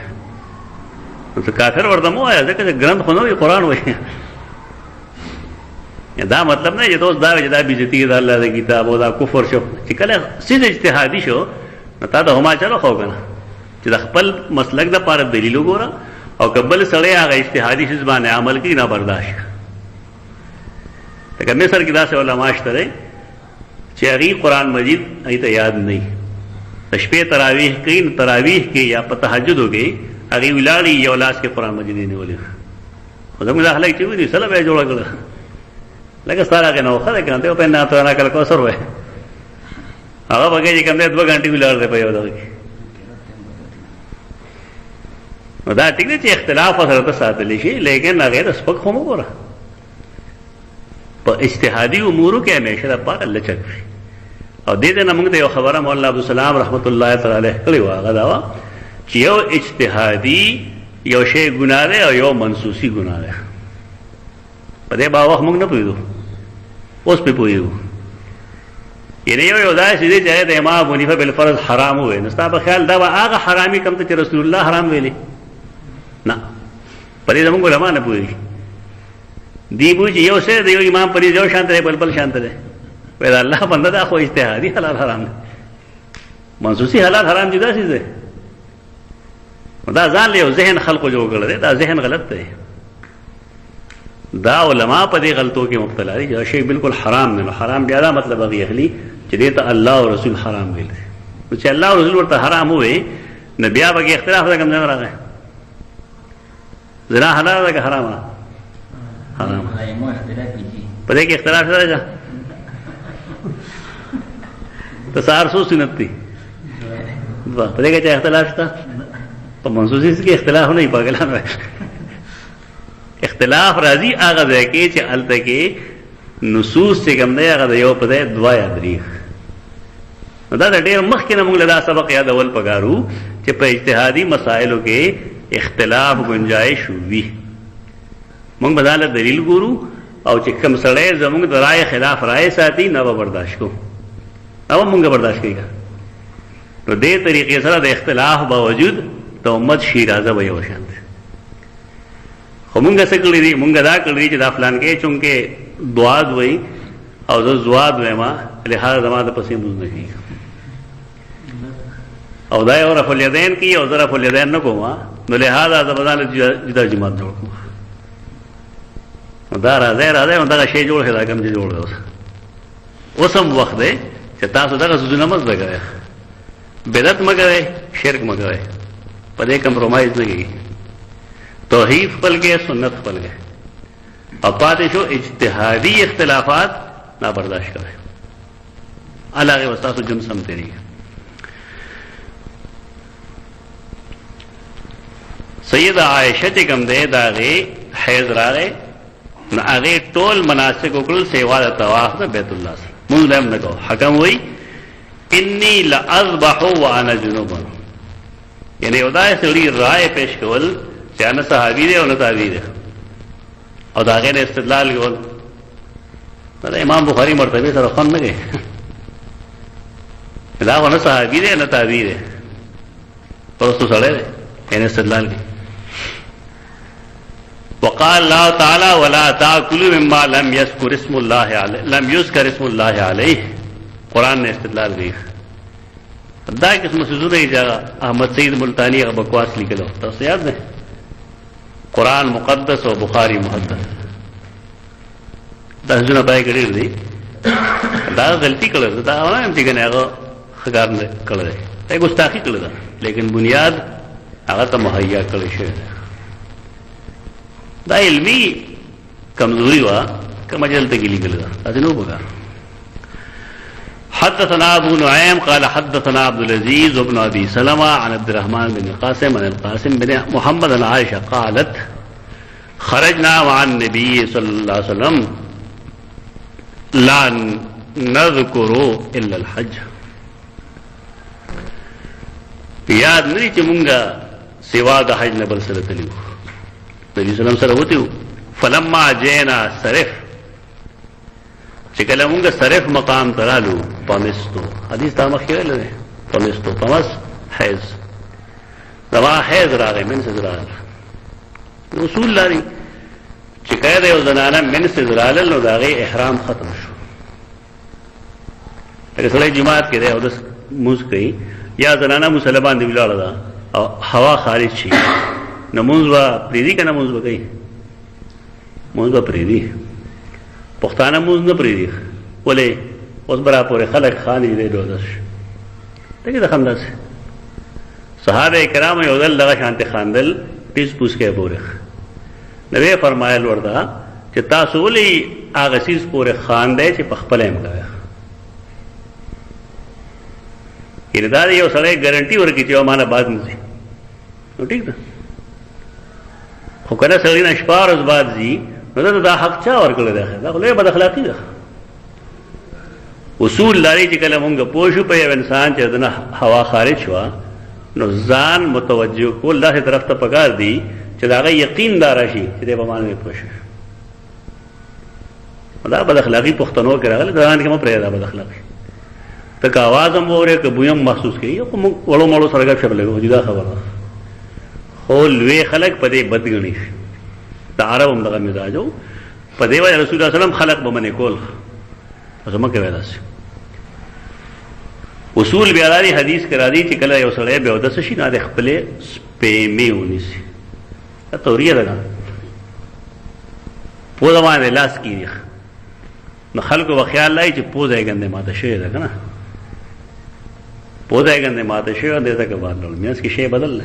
نو کافر ورته مو وایه ځکه چې ګرانت خو نه وي، قرآن وایي. دا مطلب نه چې اوس دا وایي چې دا بېزتي ده الله د کتاب او دا کفر شو. چې کله څیز اجتهادي شو نو تا د هما چلو خو که نه چې د خپل مسلک دپاره دلیل وګوره، او که بل سړی هغه اجتهادي څیز باندې عمل کوي نه برداشت. لکه مصر کې داسې علما شته دی چې هغوی قرآن مجید هغوی ته یاد نه وي، د شپې تراویح کوي، نو تراویح کې یا په تهجدو کې هغوی ولاړي یو لاس کې قرآن مجید یې نیولی. خو زموږ دا خلک چې وي سله به یې جوړه کړه لکه ستا هغې نه وښه دی که نه دی په ناتوانا کله کوثر وایي هغه به کوي چې کوم دی 2 غنټې ولاړ دی په یو دغه کې. نو دا ټیک دی چې اختلاف سره ته ساتلی شي، لیکن هغې ته سپک خو مه ګوره. په اجتهادي امورو کې همیشه دپاره لچک وي. او دې ته نه موږ ته یو خبره مولانا عبدالسلام رحمت الله تعالی علیه کړې وه، هغه دا وه چې یو اجتهادي یو شی ګناه دی او یو منسوسي ګناه دی. په دې با وخت موږ نه پوهېدو، اوس پې پوهېږو. یعنې یو داسې دی چې هغې ته امام ابو حنیفه بالفرض حرام ووایي، نو ستا په خیال دا به هغه حرامي کوم ته چې رسول الله حرام ویلي؟ نه، په دې زموږ علما نه پوهېږي. دی بوي چې یو څه دی، یو امام پرې یو شانته دی، بل شانته دی. وایي دا الله بنده دا خو اجتهادي حلال حرام دی، منسوسي حلال حرام جدا څیز دی. دا ځان له یو ذهن خلقو جوړ کړی دی، دا ذهن غلط دی. دا علما په دې غلطو کې مبتلا دي چې دا شی بالکل حرام دی. نو حرام بیا دا مطلب هغې اخلي چې دې ته الله او رسول حرام ویل دی. نو چې الله او رسول ورته حرام ووایي نو بیا پکې اختلاف ده کوم ځای راغی؟ زنا حلال ده که حرامه؟ حرام. په دې کې اختلاف شته ده. تصار څو سنت دي؟ په دې کې چې اختلاف شته په منسوسي کې اختلاف نه وي. پاګلان وایي اختلاف راځي هغه ځای کې چې هلته کې نصوص چې کوم دی هغه د یو په ځای 2 یا 3. نو دا د ډېر مخکې نه موږ له دا سبق یادول پکار وو چې په اجتهادي مسایلو کې اختلاف گنجائش وي. موږ به دا له دلیل ګورو، او چې کوم سړی زموږ د رایې خلاف رایې ساتي نه به برداشت کوو، او موږ برداشت کوي. نو دې طریقې سره د اختلاف باوجود د امت شیرازه به یو شان دی. خو مونږ څه کړي دي؟ مونږ دا کړي چې دا فلان کې چونکې دواد وایي او زه زواد وایم لهذا زما د پسې مونځ نه کېږي، او دا یو رفع الیدین کوي او زه رفع الیدین نه کوم، نو لهذا زه به ځان جدا جماعت جوړ کړم. نو دا راځئ نو دغه شی جوړ کړئ، دا کوم چې جوړ دی اوس هم وخت دی چې تاسو دغه څیزونه مه زده کوئ. بدعت مه کوئ، شرک مه کوئ، په دې کمپرومایز نه کېږي. توحید خپل کې، سنت خپل کې، او پاتې شو اجتهادي اختلافات نه برداشت کوي. علاقه وستاسو جم سم تیریږي. سیدہ عائشہ چې کوم دی د هغې حیض راغی، نو هغې ټول مناسک وکړل سیوا د طواف د بیت الله سره. مونږ به هم نه کوو. حکم وایي انی لاذبح وانا جنوب، یعنی یو داسې سړي رایې پیش کول چې نه صحابي دی او نه تابعي دی، او د هغې نه استدلال کول. دا امام بخاري مرتبې سره خوند نه کوي. دا خو نه صحابي دی نه تابعي دی، پرستو سړی دی، یعنې استدلال کوي. وقال الله تعالی ولا تاكلوا مما لم يذكر اسم الله عليه. قرآن نے استدلال کوي. دا قسم سيزونه چې احمد سید ملتانی هغه بکواس لیکلو تاسو یاد ده؟ قرآن مقدس او بخاری محدث، دا څنګه پای کړی دی؟ دا غلطی کړل، دا نه هم چې کنه هغه خګار نه کړل، دا ګستاخی کړل، لیکن بنیاد هغه ته مهیا کړی شوی. دا علمی کمزوری وا کما جلته کې لیکل دا نو بګا. حدثنا ابو نعيم قال حدثنا عبد العزيز وابن ابي سلمة عن عبد الرحمن بن القاسم عن القاسم بن محمد عن عائشة قالت خرجنا مع النبي صلى الله عليه وسلم لا نذكر الا الحج. یاد نه چې مونږه سوا د حج نه بل سره تلو نبی سلام سره وته. فلما جئنا صرف چې کله مونږ صرف مقام ترالو پمستو حدیث تا مخ کې لري پمستو پمس حیض دوا حیض راغی من سزرال اصول لري چې کله یو زنانه من سزرال نو داغه احرام ختم شو اگر سړی جماعت کې دی او د موز کوي یا زنانه مسلمان دی ولاړه ده او هوا خارج شي نمونځ وا پریدي کنه مونځ وکي مونځ وا پریدي پښتانه مونځ نه پریدي ولې اوس برا پورې خلک خاني دی دوزش دغه د خنداس صحابه کرام یو دل دغه شانته خاندل پیس پوس کې بورخ نبی فرمایل وردا چې تاسو ولې هغه سیس پورې خاندې چې پخپل هم کوي کردار یو سره ګارانټي ورکړي چې مانه بعد نه زی نو ٹھیک ده خو کله سړی نشپارز بعد زی نو دا حق چا ورکړل ده دا له بد اخلاقی ده اصول لري چې کله مونږ پوښو په یو انسان چې دنه هوا خارج شو نو ځان متوجه کول دغه طرف ته پکار دی چې دا یقین دار شي چې د بمانه پوښو دا بد اخلاقی پښتنو کې راغله ځان کې مو پرې دا بد اخلاقی تک आवाज هم وره ک بویم محسوس کړي او وړو مړو سره شپ لګو جدا خبره خو لوی خلق پدې بدګنی تعارف هم دغه مزاجو پدې وای رسول الله سلام خلق بمنه کول زما کې ویلاس اصول بیا لري حدیث کرا دي چې کله یو سړی به ودس شي نه د خپل سپېمې ونیسي توریه ده په زمانه لاس کیږي نو خلکو په خیال لای چې پوزای ګنده ماته شي ده کنه پوزای ګنده ماته شي ده ته کبار نو میاس کې شی بدل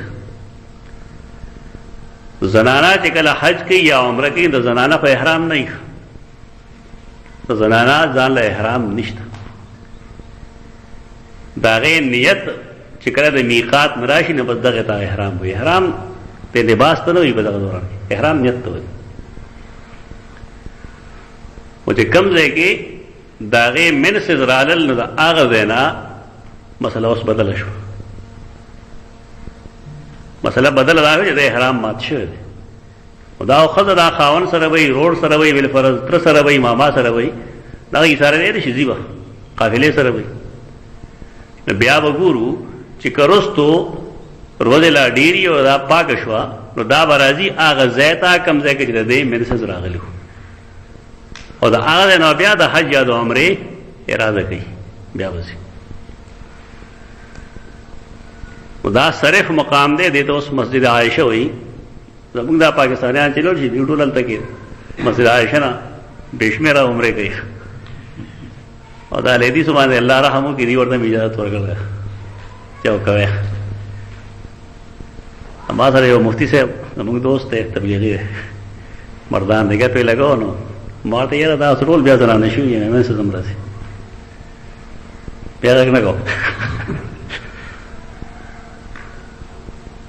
زنانا چې کله حج کوي یا عمره کوي د زنانا په احرام نه ښه د زنانا ځان له احرام نشته داغه نیت چې کله د میقات مراشي نه بس دغه ته احرام وي احرام په لباس ته نه وي په دغه دوران احرام نیت ته وي او چې کم ځای کې داغه من سزرالل نو دا هغه زینا مسله اوس بدل شو مسله بدل راغی د احرام مات شو خدا او خزر دا خاون سره وي روړ سره وي بل فرض تر سره وي ماما سره وي دا یې سره دې شي زیبا قافلې سره وي بیا وګورو چې کرستو روزه لا ډیری او دا پاک شو نو دا برازي هغه زیتا کم ځای کې دې من سزر راغلی او دا هغه نو بیا د حج یا د عمره اراده کوي بیا وځي دا صرف مقام دے ته اوس مسجد عائشہ وي زموږ دا پاکستانیان چې لور شي دی ټول تل کې مسجد عائشہ نه بشمیره عمره کوي او دا لیدي سبحان الله رحمو کې دی ورته اجازه ورکړل چاو کوي اما سره یو مفتی صاحب زموږ دوست دی تبلیغي مردان دغه په لګاو نو ماته یې دا اصول بیا ځان نه شو یې نه څه زمرا سي بیا نه کو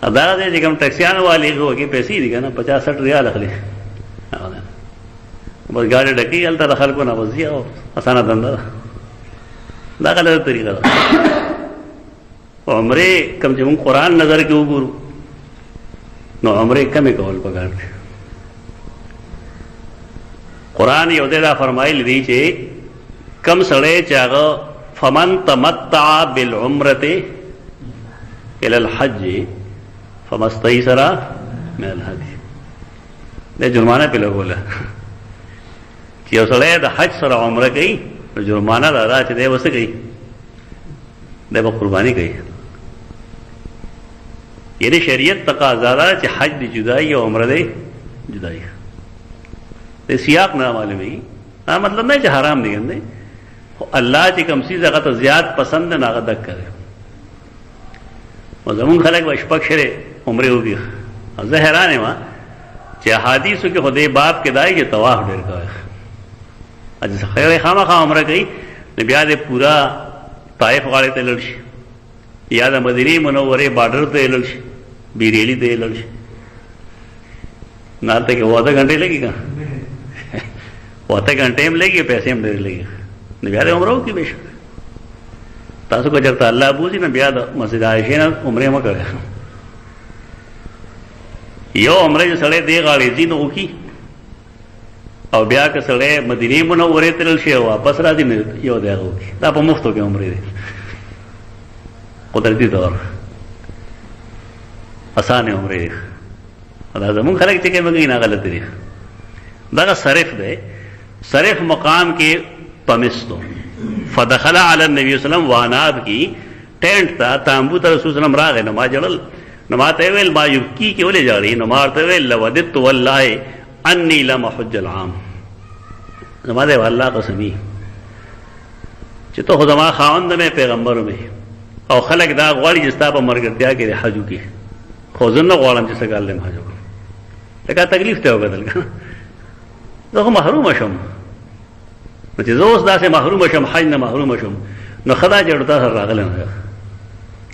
ادا دې چې کوم ټیکسیان والی هوګي پیسې دي کنه 50-60 ریال اخلي بس ګاډي ډکی الته دخل کو نه وځي او اسانه دنده دا غلطه طریقه ده عمره کم چې موږ قران نظر کې وګورو نو عمره کمې کول پکار دي قران یو دې دا فرمایلی دی چې کم سړی چې هغه فمن تمتع بالعمره الى الحج فمستيسر من الهدي دا جرمانه په لګوله چې یو سړی د حج سره عمره کوي نو جرمانه دا چې دی وسه کوي دا به قرباني کوي یعنی شریعت تقاضا ده چې حج دی جدای او عمره دی جدای د سیاق نه معلومي دا مطلب نه چې حرام دي ګنده الله چې کوم چیز هغه ته زیات پسند نه هغه دک کوي او زمون خلک وشپک شره عمره وږي زه حیران یم چې احادیثو کې خدای باب کې دای چې طواف ډیر کوي اځه خیر خامخا عمره کوي بیا دې پورا طائف غاړه ته لړشي یا د مدینه منوره بارډر ته لړشي بیریلی ته لړشي نه ته کې وته غنټه لګيږي وته غنټه هم لګي پیسې هم ډیر لګي نو بیا عمره وکي بهش تاسو کو چرته الله بوزي نه بیا د مسجد عائشہ نه عمره مکه یو عمره سره دی غاړي دین وکي او بیا که سړی مدینې منورې ته تلل شي او واپس راځي نو یو دی هغه وکړي. دا په مفتو کې عمرې دی، قدرتي طور اسانه عمرې دی. دا زمونږ خلک چې کوي موږ نه غلط دي. دغه صرف دی، صرف مقام کې پمستو فدخل علی النبی صلی الله علیه وسلم واناب کی ټینټ ته تابوت رسول صلی الله علیه وسلم راغی نو ما جړل نو ما ته ویل ما یبکی کې ولې جاړي نو ما ته ویل لودت والله انی لم حج العام. نو ما دې والله قسمی چې ته خدای ما خاوند مې پیغمبر مې او خلک دا غواړي چې ستا په مرګتیا کې حج وکړي، خو زه نه غواړم چې څه ګالم حج وکړم. لکه تکلیف ته وکړل کنه زه خو محروم شم، نو چې زه اوس داسې محروم شم، حج نه محروم شم، نو خدا جوړ تا سره راغلم.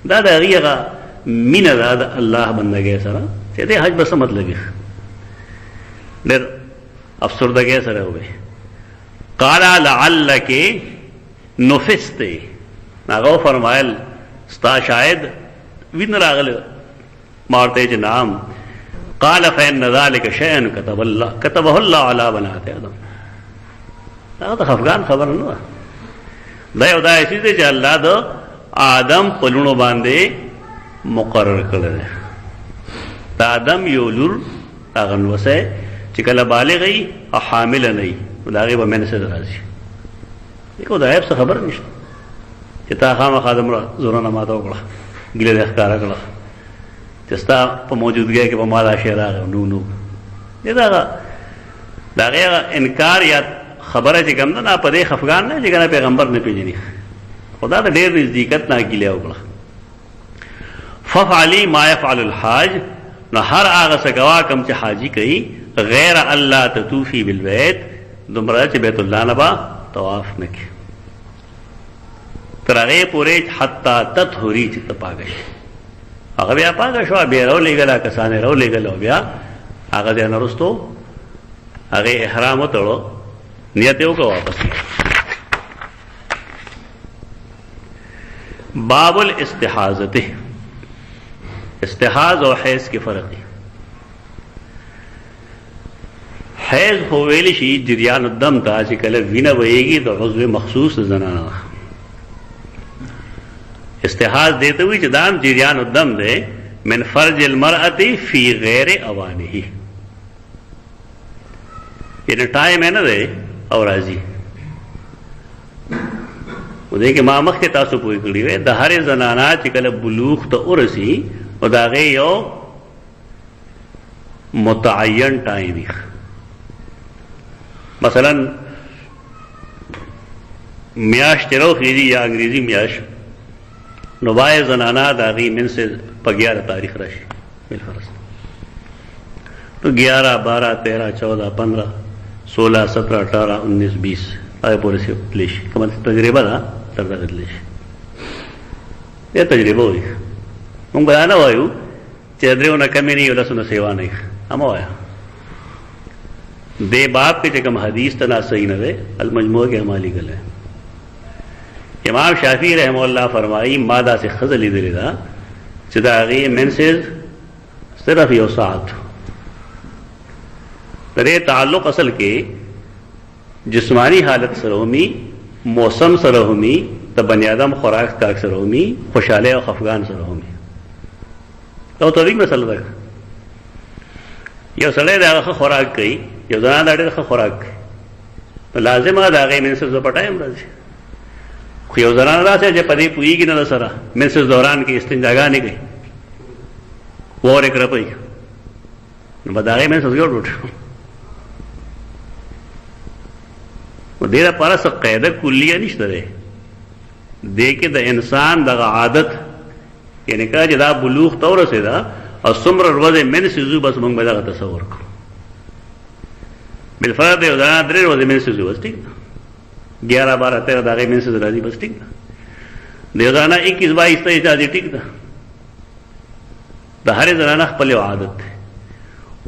دا د هغې مینه ده د الله بندګۍ سره چې دې حج به څه مطلب وي. ډېر افسردګۍ سره ووایي قال لعلک نفست، هغه فرمایل ستا شاید وین راغلی. ما ورته چې نعم. قال فإن ذلك شيء كتبه الله على بنات آدم. دا ته افغان خبر نه ده، دا یو داسې دی چې الله د آدم په لوڼو باندې مقرر کړی دی. د آدم یو لور هغه نوسی چې کله بالغ وي او حامله نه وي نو د هغې به منسد راځي. دیکھو د عیب څه خبر نشته چې تا خامخا دومره زورونه ماته وکړه، ګیله دې ښکاره کړه چې ستا په موجودګۍ کې به ما دا شی راغی. نو د هغې انکار یا خبره چې کوم ده نه په دې خفګان نه چې کنه پیغمبر نه پېژني، خدا د ډېر نزدېکت نه ګیله وکړه. ففعلی ما یفعل الحاج، نو هر هغه څه کوه کوم چې حاجي کوي، غیر الله تطوفي بالبیت، دومره چې بیت الله نه به طواف نه کوي تر هغې پورې حتی تطهري چې ته پاکه شي. هغه بیا پاکه شوه، بیا راولېږله کسان یې راولېږل او بیا هغه ځای نه وروستو هغې احرام وتړو، نیت یې وکړه واپس. باب الاستحاضة، استحاض او حیض کې فرق دی. حیض خو ویلی شي جریان الدم ته چې کله وینه وهیږي د عضو مخصوص زنانه. استحاض دیته وي چې دا جریان الدم دی من فرج المرأة فی غیر اوانه، یعنی ټایم یې نه دی او راځي. و دې کې ما مخکې تاسو پوه کړي وې د هرې زنانه چې کله بلوغ ته ورسي او د هغې یو متعین ټایم وي، مثلا میاشت چې راوخېږي یا انګریزي میاشت، نو باید زنانه د هغې منځ په 11 تاریخ راشي بالفرض. تو 11 12 13 14 15 16 17 18 19 20 هغه پورې تللی شي. کومه تجربه ده تر دغه تللی شي. دې تجربه وایي موږ به نه وایو چې درېونه کمې نه وي او لسونه سیوا نه وي، همه وایه. دې باب کې چې کوم حدیث ته نا صحیح نه دی المجموعه کې همالي ګل ہے. امام شافعي رحمه الله فرمایي ما داسې ښځه لیدلې ده چې د هغې منسز صرف یو ساعت. د دې تعلق اصل کې جسمانی حالت سره همي، موسم سره همي، د بني آدم خوراک کاک سره همي، خوشحاله او خفګان سره همي. او طبیعي مسله ده. یو سړی د هغه خوراک کوي، یو زنانه د ډېر ښه خوراک کوي، نو لازمه ده د هغې منسز په ټایم راځي. خو یو زنانه داسې چې په دې پوهېږي نه سره منسز دوران کې استنجاګانې کوي، وورې کرپوي، نو به د هغې منسز ګډوډ شو. دې لپاره څه قاعده کلیه نشته دی. دې کې د انسان دغه عادت، یعنې کله چې دا بلوغ ته ورسېده او څومره ورځې منسز وي بس موږ به دغه تصور کړو. بالفرض د یو زنانه 3 ورځې منسز وي بس ټیک ده، 11 12 13 د هغې منسز راځي بس ټیک ده. د یو زنانه 21 22 23 راځي ټیک ده. د هرې زنانه خپل یو عادت دی.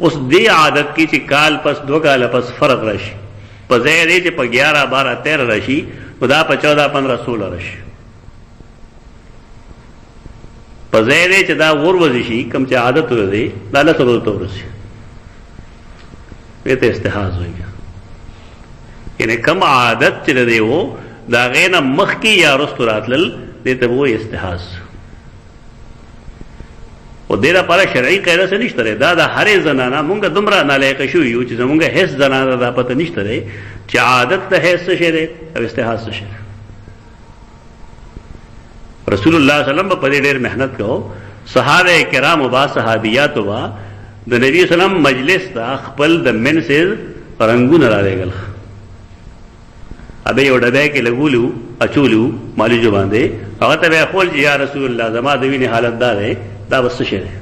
اوس دې عادت کې چې کال پس 2 کاله پس فرق راشي، په ځای دی چې په 11 12 13 راشي نو دا په 14 15 16 راشي. په ځای دی چې دا ورځي شي کوم چې عادت ورځي دا له سره ته ورځي. دې ته استحاض وایي. یعنی کم عادت چې دی وو دا غې نه مخکې یا وروستو راتلل دې ته به وایي استحاض. او دې لپاره شرعي قاعده څه نشته دی. دا د هرې زنانه مونږ دومره نالایقه شوي یو چې زمونږ هېڅ زنانه دا پته نشته دی چې عادت د حیض څه شی دی او استحاض څه شی دی. رسول الله صلی الله علیه وسلم په دې ډېر محنت کوو. صحابه کرامو با صحابیاتو با د نبی وسلم مجلس ته خپل د منسز رنګونه را لېږل. ابه یو ډبې کې لګولو اچولو مالجو باندې هغه ته به خپل یا رسول الله زما د وینې حالت دا دی دا بس څه دی.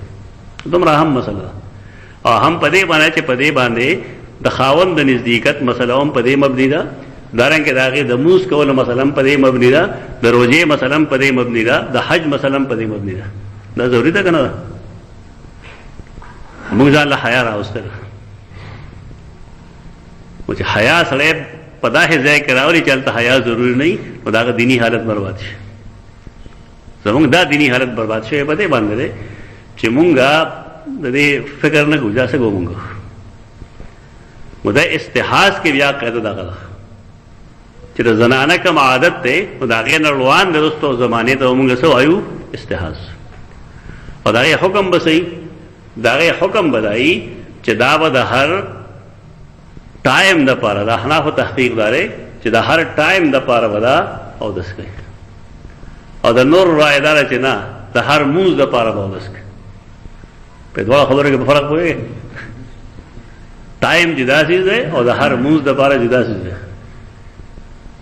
دومره هم مسله او هم په دې باندې چې په دې باندې د خاوند د نزدېکت مسله هم په دې مبني ده. دارنګه د هغې د موس کولو مثلا په دې مبني ده. د روژې مثلا په دې مبني ده. د حج مثلا په دې مبني ده. دا ضروري ده که نه ده؟ موږ ځان له حیا راوستل خو چې حیا سړی په داسې ځای کې راولي چې هلته حیا ضروري نه وي نو د هغه دیني حالت برباد شي. زمونږ دا دیني حالت برباد شوی په دې باندې دی چې مونږ د دې فکر نه کوو دا څه کوو مونږ. نو دا استحاض کې بیا قاعده دغه ده چې د زنانه کوم عادت دی نو د هغې نه روان د وروستو زمانې ته به مونږ څه وایو استحاض. او د هغې حکم به صحیح د هغې حکم به دا وي چې دا به د هر ټایم دپاره د احنافو تحقیق دا دی چې د هر ټایم دپاره به دا اودس کوي. او د نور رایه دا ده چې نه د هر مونځ دپاره به اودس کوي. په دواړو خبرو کې به فرق پوهېږې. ټایم جدا چیز دی او د هر مونځ دپاره جدا چیز دی.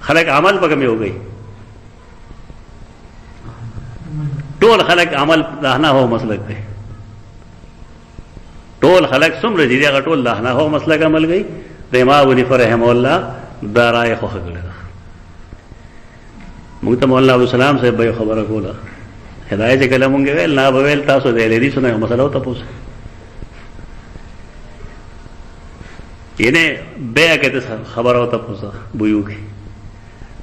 خلق عمل په کوم یو کوي. ټول خلق عمل د احنافو مسلک دی. ټول خلق څومره چې دي هغه ټول د احنافو مسلک عمل کوي. د امام ابو حنیفه رحمه الله دا رایه خوښه کړې ده. موږ ته مولانا عبدالسلام صاحب به یو خبره کوله هدایت چې کله مونږ ویل نه به ویل تاسو د لیډیسو نه یو مسله وتپوس یعنی بیا کې خبره وتپوسه بویو کې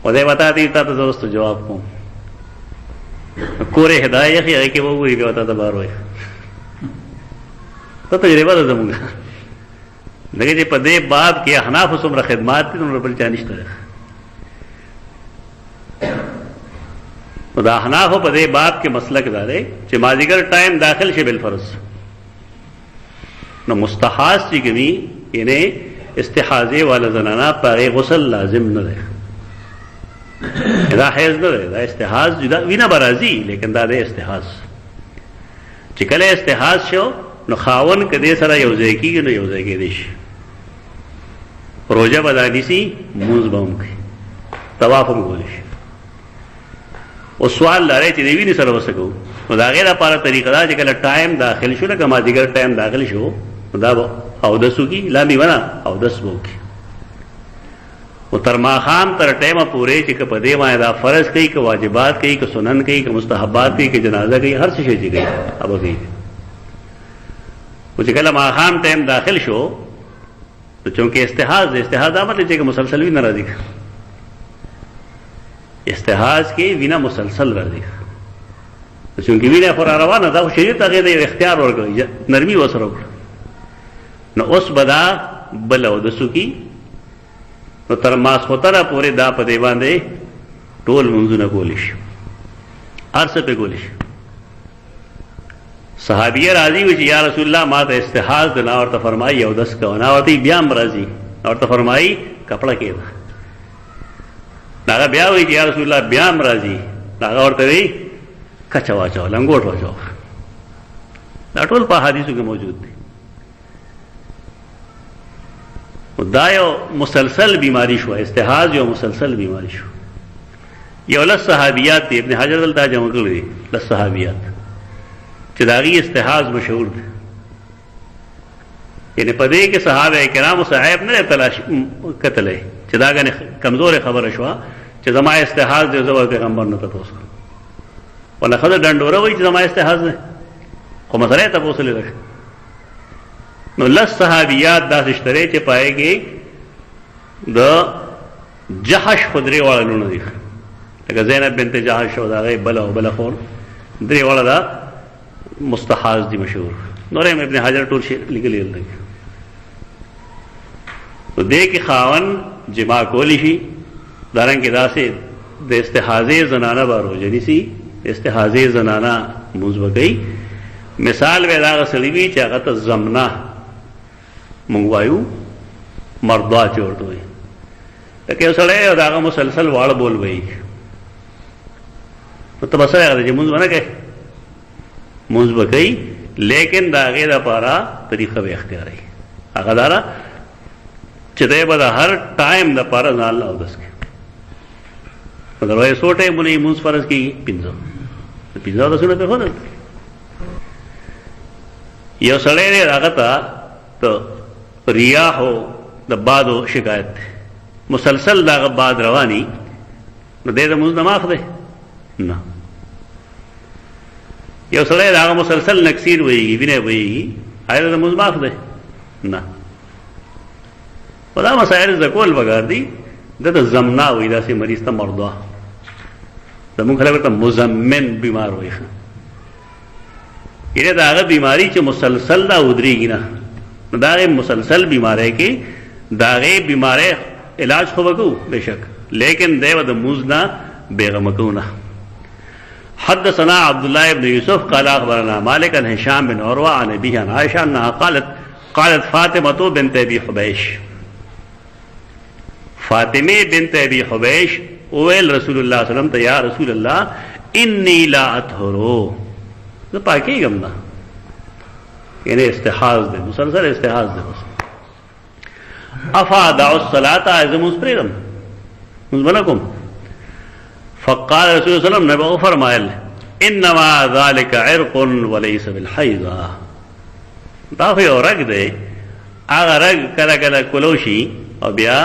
او دی وتا دي تاسو دوست جواب کوم کورې هدایت یې کې وګوري بیا وتا ته بار وای ته تجربه ده زمونږ دغه چې په دې باب کې احناف څومره خدمات دي نو بل چا نشته. نو د احنافو په دې باب کې مسلک دا دی چې مازدیګر ټایم داخل شي بالفرض نو مستحاض چې کوي یعنی استحاضه والا زنانه په هغې غسل لازم نه دی. دا حیض نه دی. دا استحاض جدا وینه به راځي لیکن دا دی استحاض. چې کله استحاض شو نو خاون که دې سره یو ځای کېږي نو یو ځای کېدی شي. روژه به دا نیسي مونځ به هم کوي طواف هم کولی شي. اوس سوال لرئ چې د وینې سره به څه کوو نو د هغې لپاره طریقه دا چې کله ټایم داخل شو لکه مازدیګر ټایم داخل شو نو دا به اودس وکړي لامې ونه اودس به وکړي. او تر ماښام تر ټایمه پورې چې که په دې باندې دا فرض کوي که واجبات کوي که سنن کوي که مستحبات کوي که جنازه کوي هر څه شی چې کوي هغه کوي. او چې کله ماښام ټایم داخل شو نو چونکې استحاض دی. استحاض دا مطلب چې که مسلسل وینه راځي. استحاض کې وینه مسلسل راځي چونکې وینه خو را روانه ده خو شریعت هغې ته یو اختیار ورکړی نرمي ورسره وکړه. نو اوس به دا بل اودس وکړي نو تر ماسخوتنه پورې دا په دې باندې ټول لمونځونه کولی شي هر څه پرې کولی شي. صحابیه راضي وي چې یا رسول الله ما ته استحاض ده نه ورته فرمایي اودس کوه نه ورته بیا هم راځي نه ورته فرمایي کپړه کېده هغه بیا وایي چې یا رسول الله بیا هم راځي هغه ورته وایي کچه واچوه لنګوټ واچوه. دا ټول په حدیثو کې موجود دي. دا یو مسلسل بیماری شو. استحاض یو مسلسل بیماری شو. یو لس صحابیات دي ابن حجر دلته جمع کړي دي لس صحابیات چې د هغې استحاض مشهور دی. یعنې په دې کې صحابه کرامو صحیب نه دی تلاش کتلی چې دا ګنې کمزورې خبره شوه چې زما استحاض دی زه به پیغمبر نه تپوس کړم ولا ښځه ډنډوره وایي چې زما استحاض دی خو مسله یې تپوس لیده. نو لس صحابیات داسې شته دی چې په هغې کې د جحش خو درې واړه لوڼه دي لکه زینب بنت جحش او د هغې بله او بله خور درې واړه دا مستحاض دي مشهور. نور هم ابن حجر ټول شي لیکلي دلته. نو دې کې خاون جما کولی شي دارنګه داسې د استحاضه زنانه به روزه نیسي استحاضه زنانه مونځ وکړي مثال به دا سړي وي چې هغه ته زمنا مونږ وایو مرضا چې ورته وایي لکه یو سړی او هغه مسلسل واړه بول وایي نو ته به سره هغه چې مونځ ونه کوي مونځ به کوي لیکن د هغې دپاره طریقه به اختیاروي هغه دا ده چې دی به د هر ټایم دپاره ځان له اودس کوي نو د ورځې څو ټایمونه یې مونځ فرض کېږي 5 اودسونه پرې ښودل یو سړی دی هغه ته د ریاحو د بادو شکایت دی مسلسل د هغه باد رواني نو دی د مونځ نه معاف دی نه یو سړی د هغه مسلسل نکسیر وهېږي وینه وهېږي آیا د مونځ معاف دی نه خو دا مسایل زده کول پکار دي ده ته زمنا وایي داسې مریض ته مرضا زمونږ خلک ورته مزمن بیمار وایي یعنې د هغه بیماري چې مسلسل دا ودرېږي نه نو د هغې مسلسل بیماری کې د هغې بیماری علاج خو به کوو بېشک لیکن دی به د مونځ نه بېغمه کوو نه حدثنا عبد الله بن يوسف قال اخبرنا مالك عن هشام بن عروه عن ابيه عن عائشه انها قالت فاطمه بنت ابي حبيش فاطمه بنت ابي حبيش وویل رسول الله صلی الله علیه وسلم ته یا رسول الله انی لا اطهرو زه پاکېږم نه یعنی استحاض دی مسلسل استحاض دی بس افا دعو الصلاة زه مونځ پرېږدم مونځ به نه کوم فقال رسول الله صلی الله علیه وسلم نبی فرمایل انما ذلك عرق وليس بالحیضه دا خو یو رګ دی هغه رګ کله کله کلو شي او بیا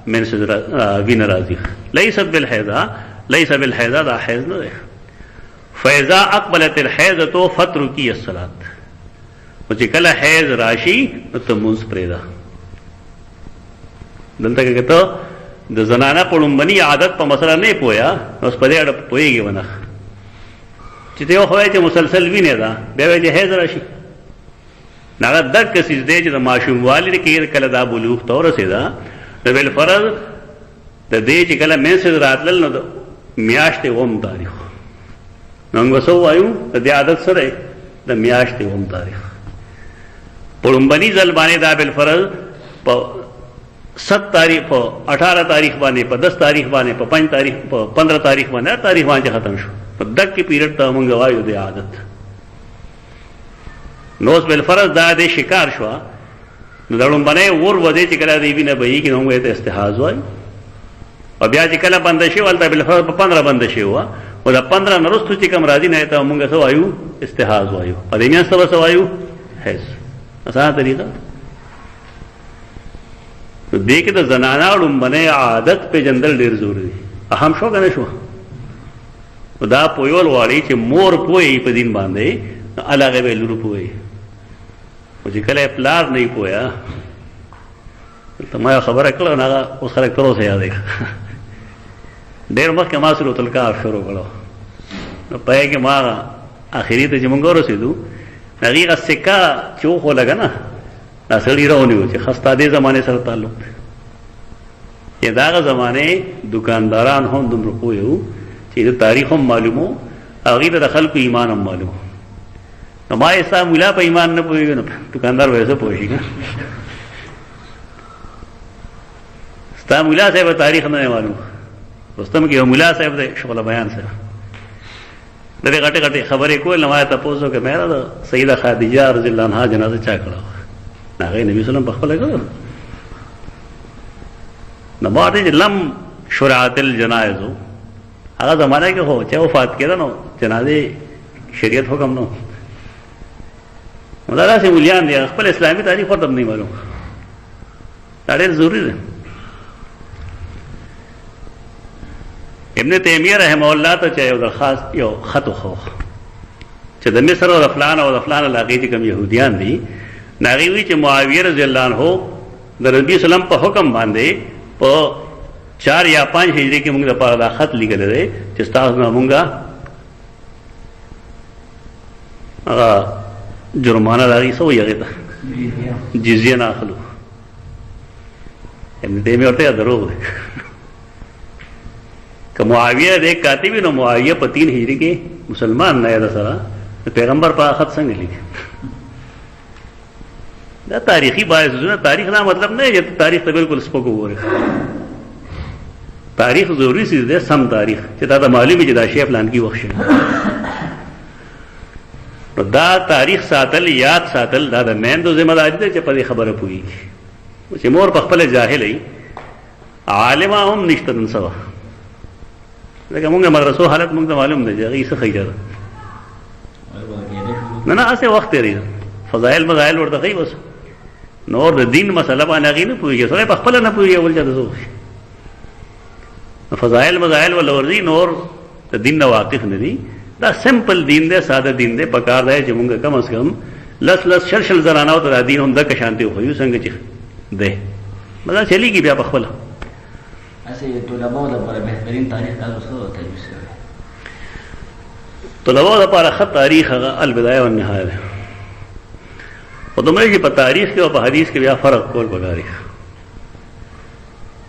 منس وینه راځي لیست بالحیضه دا حیض نه دی فاذا اقبلت الحیضه فترکی الصلاة او چې کله حیض راشي نو ته مونځ پرېږده دلته کې ته د زنانه په لومبني عادت په مسله نه پوهیا اوس په دې اړه پوهېږي ونه چې ته یو خو وایې چې مسلسل وینې ده بیا وایې چې حیض راشي نو هغه دقه څیز دی چې د ماشوموالي کې کله دا بلوغ ته ورسېده نو بالفرض د دې چې کله منسز راتلل نو د میاشتې اووم تاریخ نو موږ څه وایو د دې عادت څه دی د میاشتې اووم تاریخ په لومبني ځل باندې دا بالفرض په 7 تاریخ په 18 تاریخ باندې په 10 تاریخ باندې په 5 تاریخ په 15 تاریخ باندې هر تاریخ باندې ختم شو په دغه پیریډ ته موږ وایو د عادت نو اوس بالفرض دا د شکار شو نو دړم باندې ور ودی چې کله دی وینه به یې کې نو موږ ته استحاض وایو او بیا چې کله بند شي ولته بالفرض په 15 بند شي او دا 15 نرستو چې کوم راځي نه ته موږ څه وایو استحاض وایو په دې میاشت څه وایو حیض اسانه طریقه نو دې کې د زنانه لومبنۍ عادت پېژندل ډېر ضروري دي اهم شو که نه شو دا پویول غواړي چې مور پوهېږي په دین باندې نو هغې به لور پوهېږي خو چې کله یې پلار نه وي پوهه دلته ما یو خبره کړه نو هغه اوس خلک تر اوسه یادوي ډېر مخکې ما سورة الکهف شروع کړو نو په هغې کې ما اخري ته چې مونږ ورسېدو هغې هغه سکه چې وښولګه نه دا سړي راونیو چې خستا دې زمانې سره تعلق دی چې د هغه زمانې دکانداران هم دومره پوه وو چې د تاریخ هم معلوم و هغوی ته د خلکو ایمان هم معلوم و نو ما یې ستا ملا په ایمان نه پوهېږي نو دکاندار به یې څه پوه شي که ستا ملا صاحب تاریخ نه دی معلوم رستم کې یو ملا صاحب دی شغله بیان صاحب د دې غټې غټې خبرې کول نو ما یې تپوس وکړه مېره د سیده خدیجه رضی الله عنها جنازه چا کړه هغه نبی صلی الله علیه وسلم په خپله کړه نو ما ورته چې لم شرعت الجنائز هغه زمانه کې خو چې وفات کېده نو جنازې شریعت حکم نو دا داسې مولیان دي خپل اسلامي تاریخ ورته نه معلوم دا ډېر ضروري دی ابن تیمیه رحمه الله ته چې یو درخواست یو خط وخو چې د مصر او د فلان او د فلان علاقې چې کوم یهودیان دي نو هغې وایي چې معاویه رضی الله عنه د نبي وسلم په حکم باندې په 4 یا 5 هجري کې موږ دپاره دا خط لیکلی دی چې ستاسو نه موږ هغه جرمانه د هغې څه وایي هغې ته جزیه نه اخلو ابن تیمیہ ورته دروغ دی که معاویه دې کاتبی نو معاویه په 3 هجری کې مسلمان نه یاد سره پیغمبر په خط څنګه لیکي دا تاریخي باعثونه تاریخ دا مطلب نه چې تاریخ ته بالکل سپکو وره تاریخ ضروری چیز دی سم تاریخ چې دا معلومي چې دا شی پلان کې وښه نو دا تاریخ ساتل یاد ساتل دا د میندو ذمہ داری ده چې په دې خبره پوهیږي چې مور په خپل جاهل ای عالم هم نشته نن سبا لکه موږ مدرسو حالت موږ ته معلوم دی چې هغه څه خیره نه اسه وخت لري فضائل مزایل ورته کوي بس نور د دین مسله باندې هغه نه پوهیږي سره په خپل نه پوهیږي ول چې تاسو فضائل مزایل ول ورزي نور د دین نه واقف نه دي دا سمپل دین دی ساده دین دی پکار دی چې موږ کم از کم لس شل زرانه او د دین هم د شانتي خو یو څنګه چې ده مزه چلیږي بیا په خپل اسه طلباو لپاره بهترین تاریخ تاسو څه تجویز کړئ طلباو لپاره خط تاریخ البدايه والنهايه او دومره چې په تاریخ کې او په حدیث کې بیا فرق کول پکاري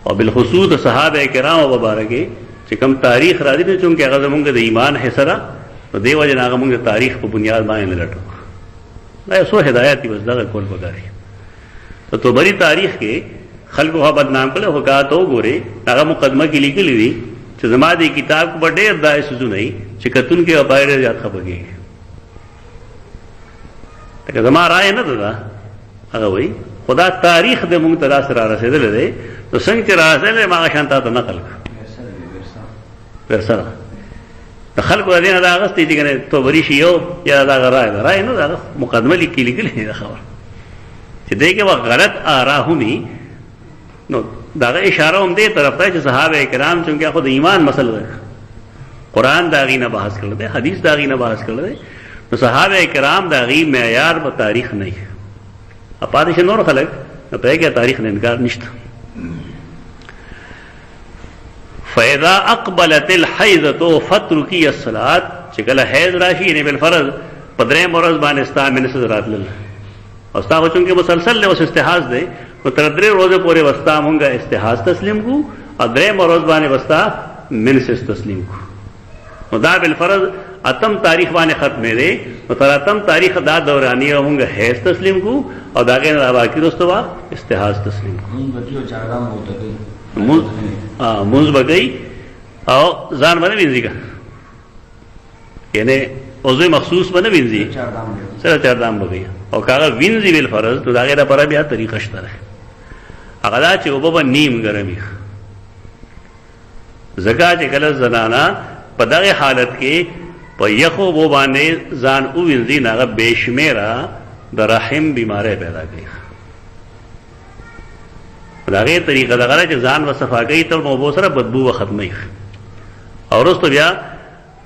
او بالخصوص صحابه کرام او مبارکه چې کوم تاریخ راځي نه چونکه هغه زمونږ د ایمان حصہ په دیو جن هغه موږ تاریخ په بنیاد باندې لټو دا سو هدایت دی بس دا کول پکاري تو بری تاریخ کې خلکو ها بدنام کړي هو کا تو ګوري هغه مقدمه کې لیکلي دي چې زما دې کتاب کو ډېر دای سوزو نه چې کتون کې وبایره زیات خبرږي که زما رائے نه ده هغه وای خدا تاریخ د مونږ ته سره رسیدل دی نو څنګه چې راځل ما شانتا ته نقل ورسره د خلکو د دینه دا غستې دي کنه تو بری شي یو یا دا رائے نه دا مقدمه لیکلي دا خبر چې دغه وخت غلط آراهونی نو دا اشاره هم دې طرف ته چې صحابه کرام چې خو د ایمان مسله ده قران دا غینه بحث کړل دي حدیث دا غینه بحث کړل دي نو صحابه کرام دا غي معیار په تاریخ نه اپاره نور خلک نو په کې تاریخ نه انکار نشته فاذا اقبلت الحيضه فتركي الصلاه چې کله حیض راشي نه بل فرض پدرې مرز باندې استا من سرات لل او استا وچون کې مسلسل له استحاض دی نو تر درې ورځې پورې وستا مونږه استحاض تسلیم کو او درې مرز باندې وستا من تسلیم کو نو دا بل فرض اتم تاریخ باندې ختمې دی نو تر اتم تاریخ دا دورانی مونږه حیض تسلیم کو او دا کې نه باقی رستوا استحاض تسلیم کو مونږ بګي او ځان باندې وینځي کا یعنی عضو مخصوص باندې وینځي سره چار دام بګي او کاغه وینځي ویل فرض نو دا غیره پر بیا طریقه شته هغه دا چې وبو نیم ګرمي زکات چې کله زنانا په دغه حالت کې په یخو وو باندې ځان او وینځي نه بشمیره د رحم بیماری پیدا کوي دا غیر طریقه دا غره چې ځان و صفا کوي ته مو سره بدبو و ختمي او وروسته بیا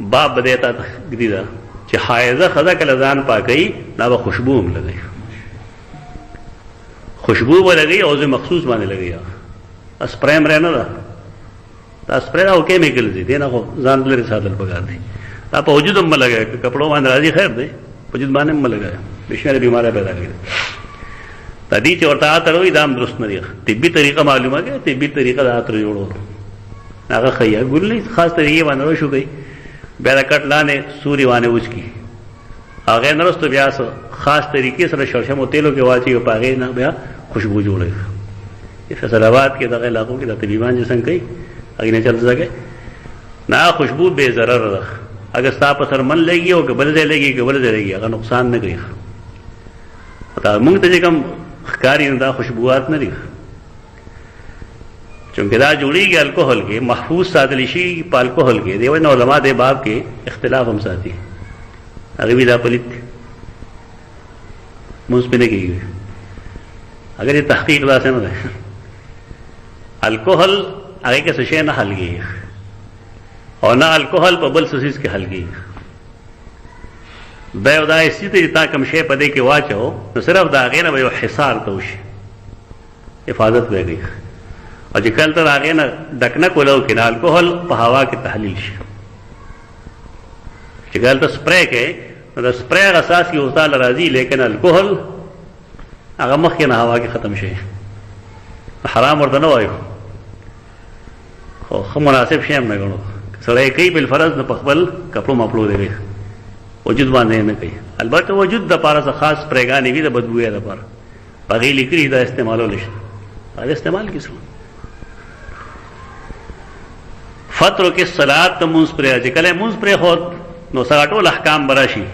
باب بدایتا جديده چې حایزه خدا کله ځان پاکي دا به خوشبو هم لګي خوشبو به لګي او ځه مخصوص باندې لګي اسپریم رانه دا اسپری او کیمیکل دي نه خو ځان لري ساتل پکار دي دا په وجود هم لګي کپړو باندې راځي خیر دی وجود باندې هم لګي بشمیر بیماری پیدا کوي تدې چې ورته اتروي دام درست نه دی طبي طریقه معلومه ده طبي طریقه دا اتر جوړو هغه خیا ګولې خاص طریقې باندې شو گئی بیا د کټ لاندې سوري باندې وځ کی هغه نرسته بیا خاص طریقې سره شرشم او تیلو کې واچي او پاغې نه بیا خوشبو جوړي فیصل آباد کې دغه علاقو کې د طبيبان چې څنګه کوي هغه نه چل ځای نه خوشبو به ضرر ده اگر تاسو سره من لګي او قبل دې لګي قبل دې لګي هغه نقصان نه کوي دا موږ ته کوم خکاری نه دا خوشبوات نه دي چونکه دا جوړیږي الکوهل کې محفوظ ساتل شي په الکوهل کې دیو نو علماء دې باب کې اختلاف هم ساتي هغه وی دا پلیت موږ په نه کېږي اگر یہ تحقیق دا سے نہ ده الکوهل هغه کې څه شي نه حلږي او نه الکوهل په بل سوسیس کې حلږي دا یو دا استې تا کوم شی په دې کې واچو نو صرف دا غینه به یو حصار توشي حفاظت وږي او چې کله تر هغه نه دکنه کولو کې نه الکوهل په هوا کې تحلیل شي چې کله ته سپری کې نو د سپری اساس کې اوسال راځي لیکن الکوهل هغه مخ کې نه هوا کې ختم شي حرام ورته نه وایو خو مناسب شی هم نه ګڼو سړی کوي بالفرض د خپل کپړو مپړو دی وجود باندې نه کوي البته وجود د پاره خاص پرېګانې وي د بدبوې د پاره هغې لیکلي دا استعمالول شي هغه استعمال کیسو فترو کې صلات ته مونځ پرې چې کله مونځ پرې خود نو سره ټول احکام به راشي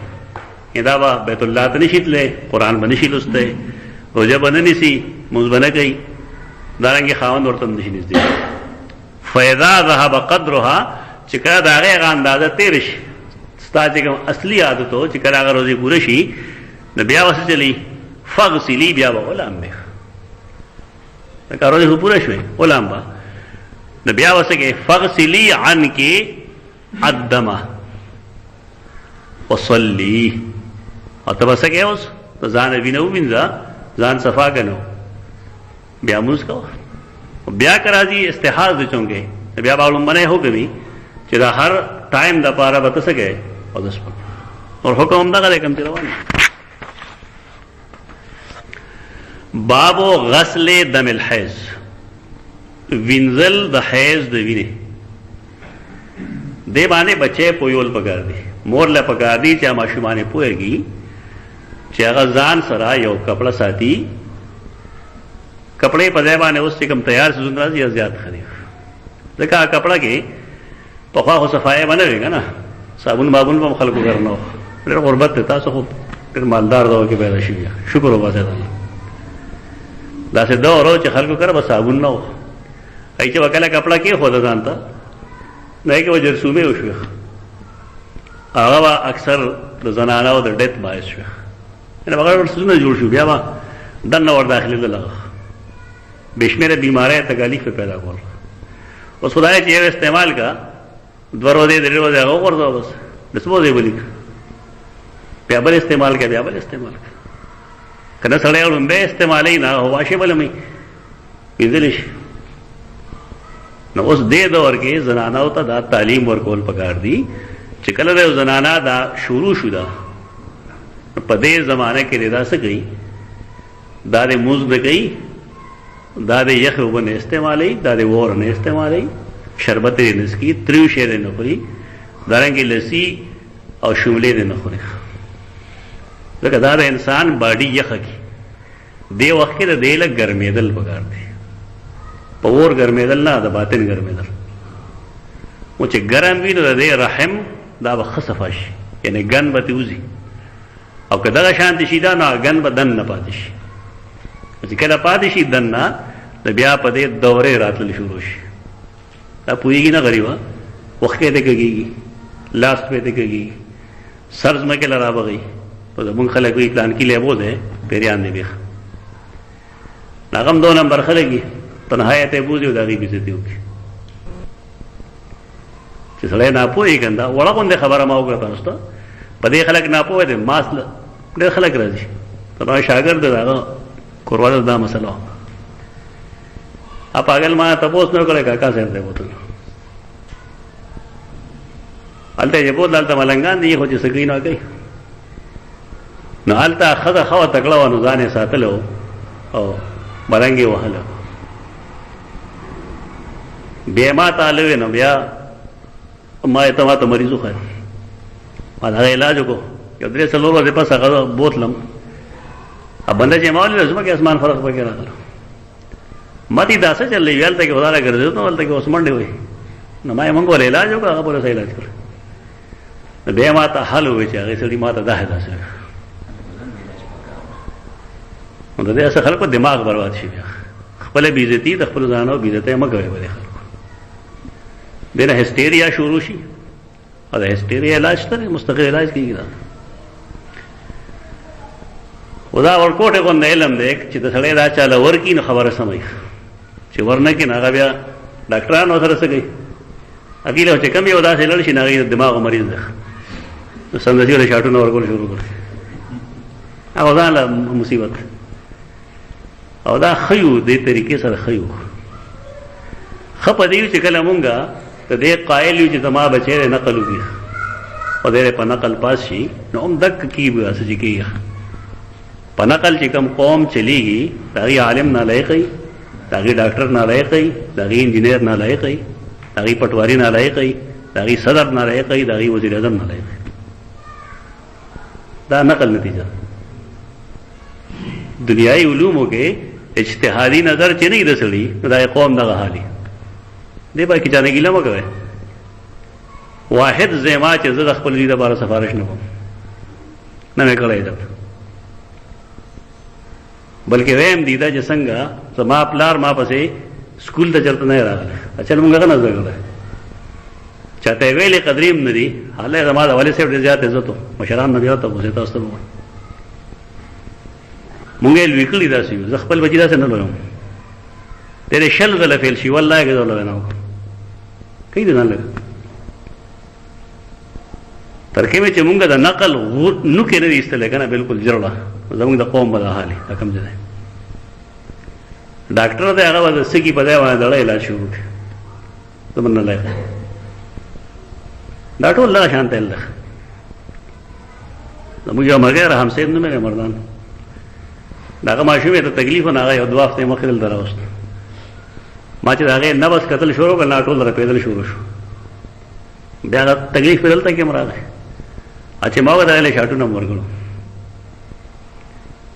دا به بیت الله ته نشي تللی قرآن به نشي لوستی روژه به نه نیسي مونځ به نه کوي دارنګې خاوند ورته هم نشي نږدې فاذا ذهب قدرها چې کله د هغې هغه اندازه تېره شي ستا چې کوم اصلي عادت و چې کله هغه روزې پوره شي نو بیا به څه چلي فغسلي بیا به ولامبې لکه روزې خو پوره شوې ولامبه نو بیا به څه کوې فغسلي عنکې الدمه وصلي او ته به څه کوې اوس ته ځان وینه ووینځه ځان صفا که نه بیا مونځ کوه بیا که راځي استحاض د چونکې بیا به لومبنی حکم وي چې دا هر ټایم د پاره به ته څه کوې اودس وکړه اور حکم همدغه دی کوم چې روان باب غسل دم الحیض وینځل د حیض د وینې دې باندې بچی پویول پکار دی مور له پکار دی چې ماشومانې پوهېږي چې هغه ځان سره یو کپړه ساتي کپڑے په ځای باندې اوس چې کوم تیار سيزونه راځي یا زیات ښه دي ځکه کپړه کې پخوا خو صفایي به نه وي که نه صابون بابون به هم خلکو ګر نه و ډېر غربت دی تاسو خو ډېر مالدار دور کې پیدا شوي شکر وباسئ د الله داسې دور و چې خلکو کره به صابون نه و هغې چې به کله کپړه کېښوده ځان ته نو هغې کې به جرثومې وشوې هغه به اکثر د زنانو د ډیت باعث شوې یعنې به هغه سيزونه جوړ شو بیا به دننه ور داخلېدل هغه بے شمېره بیماری تکالیف پیدا کول اوس خدای چې یو استعمال کا دوه ورځې درې ورځې هغه وغورځوه بس د څه ورځې به لیک بیا بل استعمال کا بیا بل استعمال کا که نه سړی لومبی استعمالوي نه واشه به لموي وینځلی شي نو اوس دې دور کې زنانو ته دا تعلیم ورکول پکار دي چې کله د یو زنانه دا شروع شو ده په دې زمانه کې دا څه کوي دا د مونځ نه کوي دا د یخ اوبه نه استعمالوي دا د اور نه استعمالوي شربت یې نه څښي تریو شی یې نه خوري دارنګې لسی او شملې یې نه خوري ځکه دا د انسان باډي یخه کي دې وخت کې د دې لږ ګرمېدل پکار دی په اور ګرمېدل نه د باطن ګرمېدل و چې ګرم وي نو د دې رحم دا به ښه صفا شي یعنې ګن به ترې وځي او که دغه شانتې شي دا نو ګن به دن نه پاتې شي چې کله پاتې شي دننه د بیا په دې دورې راتلل شروع شي دا پوهېږي نه غریبه وخت یې ته کږېږي لاس پې ته کږېږي سر ځمکې له رابغوي نو زمونږ خلک وایي پلان کې لیبو دی پیریان دی بیخ هغه هم 2 نمبر خلک وي تنهایت یې بوځي او د هغې بېزتي وکړي چې سړی ناپوه یې که دا وړه غوندې خبره ما وکړه تاسو ته په دې خلک ناپوه دی ماس ډېر خلک راځي ته شاګرد دی د هغه کورواله دا مسله ا پاگل ما تپوس نه کړی کاکا صاحب دی بوتل هلته چې بوت هلته ملنګان دي خو چې سګري نه کوي نو هلته ښځه ښه وه تکړه وه نو ځان یې ساتلی و او ملنګ یې وهله بیا ما ته هلوې نو بیا ما یې ته ما ته مریض وښیه ما د هغه علاج وکړو یو 3-4 ورځې پس هغه بوتلم بنده چې ما ولې زما کې اسمان فرق پکې راغله ما دې دا څه چللی وي هلته کې خدا را ګرځېدو نو هلته کې اوس منډې وایي نو ما یې موږ ول علاج وکړه هغه پوره څه علاج کړ نو بیا ما ته حل ووایي چې هغې سړي ما ته داسې داسې نو د دې هسې خلکو دماغ برباد شي بیا خپله بېعزتي د خپلو ځانو بېعزتۍ مه کوئ به دې خلکو دې نه هسټیریا شروع شي او د هسټیریا علاج شته دی مستقل علاج کېږي دا خدا ورکوټې غوندې علم دی چې د سړی دا چاله ورکي نو خبره سموي چې ورنه کړي نو هغه بیا ډاکټران ورسره څه کوي هغې له چې کم یو داسې لړ شي نو هغې د دماغ مریض دی نو سمدستي ورته شاټونه ورکول شروع کړي هغه ځان له مصیبت او دا ښه یو دې طریقې سره ښه یو ښه په دې یو چې کله مونږ د دې قایل یو چې زما بچی دی نقل وکړي او دی په نقل پاس شي نو هم دک کېږي به هسې چې کېږي په نقل چې کوم قوم چلیږي د هغې عالم نه لایقوي داغي ډاکټر نالایق ای، داغي انجینیر نالایق ای، داغي پټواری نالایق ای، داغي صدر نالایق ای، داغي وزیر اعظم نالایق ای. دا نقل نتیجه دنیائی علوموں کے اجتہادی نظر چ نہیں رسڑی دا قوم دغه حالي دی با کی جانه ګیله مګوي واحد زما چې زه خپل دې لپاره سفارش نه کوم نه مې کړی دا بلکې ویم دی دا چې څنګه زما پلار ما پسې سکول ته چرته نه راغله اچھا موږ نه زګړل چاته ویلې قدریم نه دی حاله زما د والي صاحب ډېر زیات عزت مشران نه دیوته خو تاسو ته مونږه لیکلي دا سی زه خپل بچی دا څنګه نه لرم ډېر شل غل فعل شي والله کې ډول نه کوي دا نه ترکیب چې مونږه د نقل نو کې نه ایستل کنه بالکل جوړه زموږ د قوم په حالي حکم ځای ډاکټر ته هغه د سکی په ځای باندې ډول علاج شروع کړ زمونږ نه لای دا ټول لا شانته الله زموږ یو مګر هم سید نه مې مردان داغه ماشومه ته تکلیف نه هغه یو دوه هفته مخکې دراوست ما چې هغه نبس قتل شروع کړ ټول را پیدل شروع شو بیا دا تکلیف پیدل ته کې مراد اچھا ما ودا له شاټو نمبر ګلو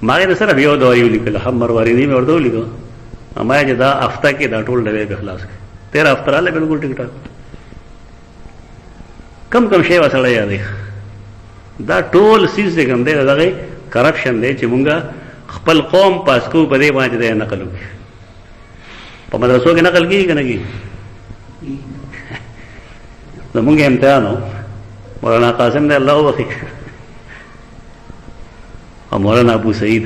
ما یې سره یو دوی لیکل هم مرواري دی مې ورته لیکو ما چې دا هفته کې دا ټول ډېر خلاص کړ 13 هفته رااله بالکل ټیک ټاک کم کم شی وسړی یاد دا ټول سیس دې کوم دی دغه کرپشن دی چې مونږه خپل قوم پاسکو په دې باندې د نقل وکړي په مدرسو کې نقل کیږي کنه کیږي زمونږ امتحانو مولانا قاسم دې الله وبخي او مولانا ابو سعید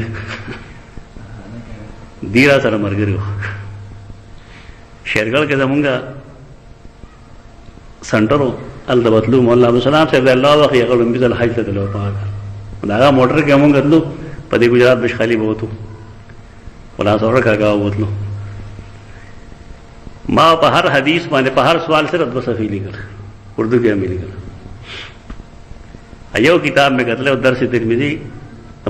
دیرا سره مرګرو شیرګل کې زمونږه سنټرو الدبتلو مولانا ابو سلام صاحب الله وبخي هغه لمبي ځل حج ته تلو پاک دا موټر کې مونږ تلو په دې گجرات بش خالی بوتو ولا سره کاغا وتلو ما په هر حدیث باندې په هر سوال سره د صفحې لیکل اردو کې مې لیکل ایو کتاب میں کتل درس ترمذی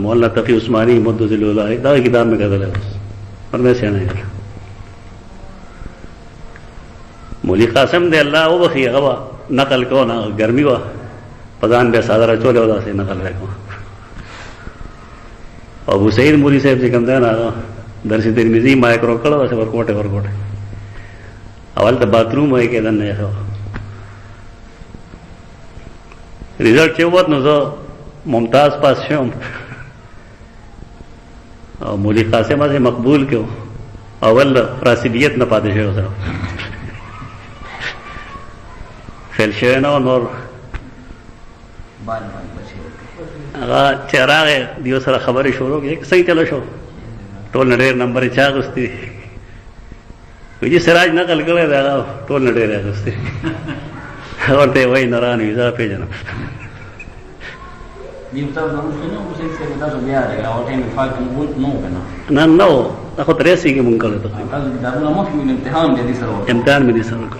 مولانا تقی عثمانی مدد اللہ دا کتاب میں کتل اور میں سیاح نہیں مولی قاسم دے اللہ وہ بخی غوا نقل کو نہ گرمی وا پذان بے سادر چولے ودا سے نقل رکھو ابو سعید مولی صاحب سے کم دینا درس ترمذی مائکرو کڑا واسه ورکوټه اول ته باتروم وای کې دنه یو ریزلټ چې ووت نو زه ممتاز پاس شوم او مولی قاسم سے مقبول کیو اول راسبیت نه پاتې شو سره فیل شوی نو نور هغه چراغ دیو سره خبرې شروع کړي صحیح چلو شو ټول نړۍ نمبر چا غوستي ویجی سراج نقل کړی دا ټول نړۍ راغوستي ورته وای نران ویزا پیژنم نه نو دا خو ترې سي کې مونږ کړو امتحان مې دي سره کړ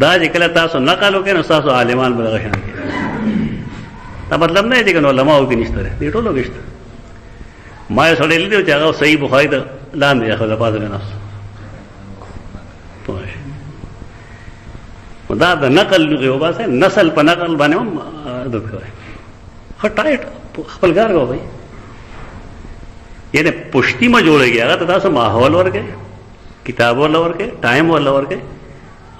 دا چې کله تاسو نقل وکړئ نو تاسو عالمان به دغه شان کړئ دا مطلب نه دی چې علماء کې نشته دي ټولو کې شته ما یې سره لیدو چې هغه صحیح بخاری ته لاندې اخو د پاسه نه دا د نقل یو باسه نسل په نقل باندې هم عادت کوي خټایټ خپل کار کوي یعنی پښتۍ ما جوړيږي هغه تاسو ماحول ورکه کتاب ولا ورکه ټایم ولا ورکه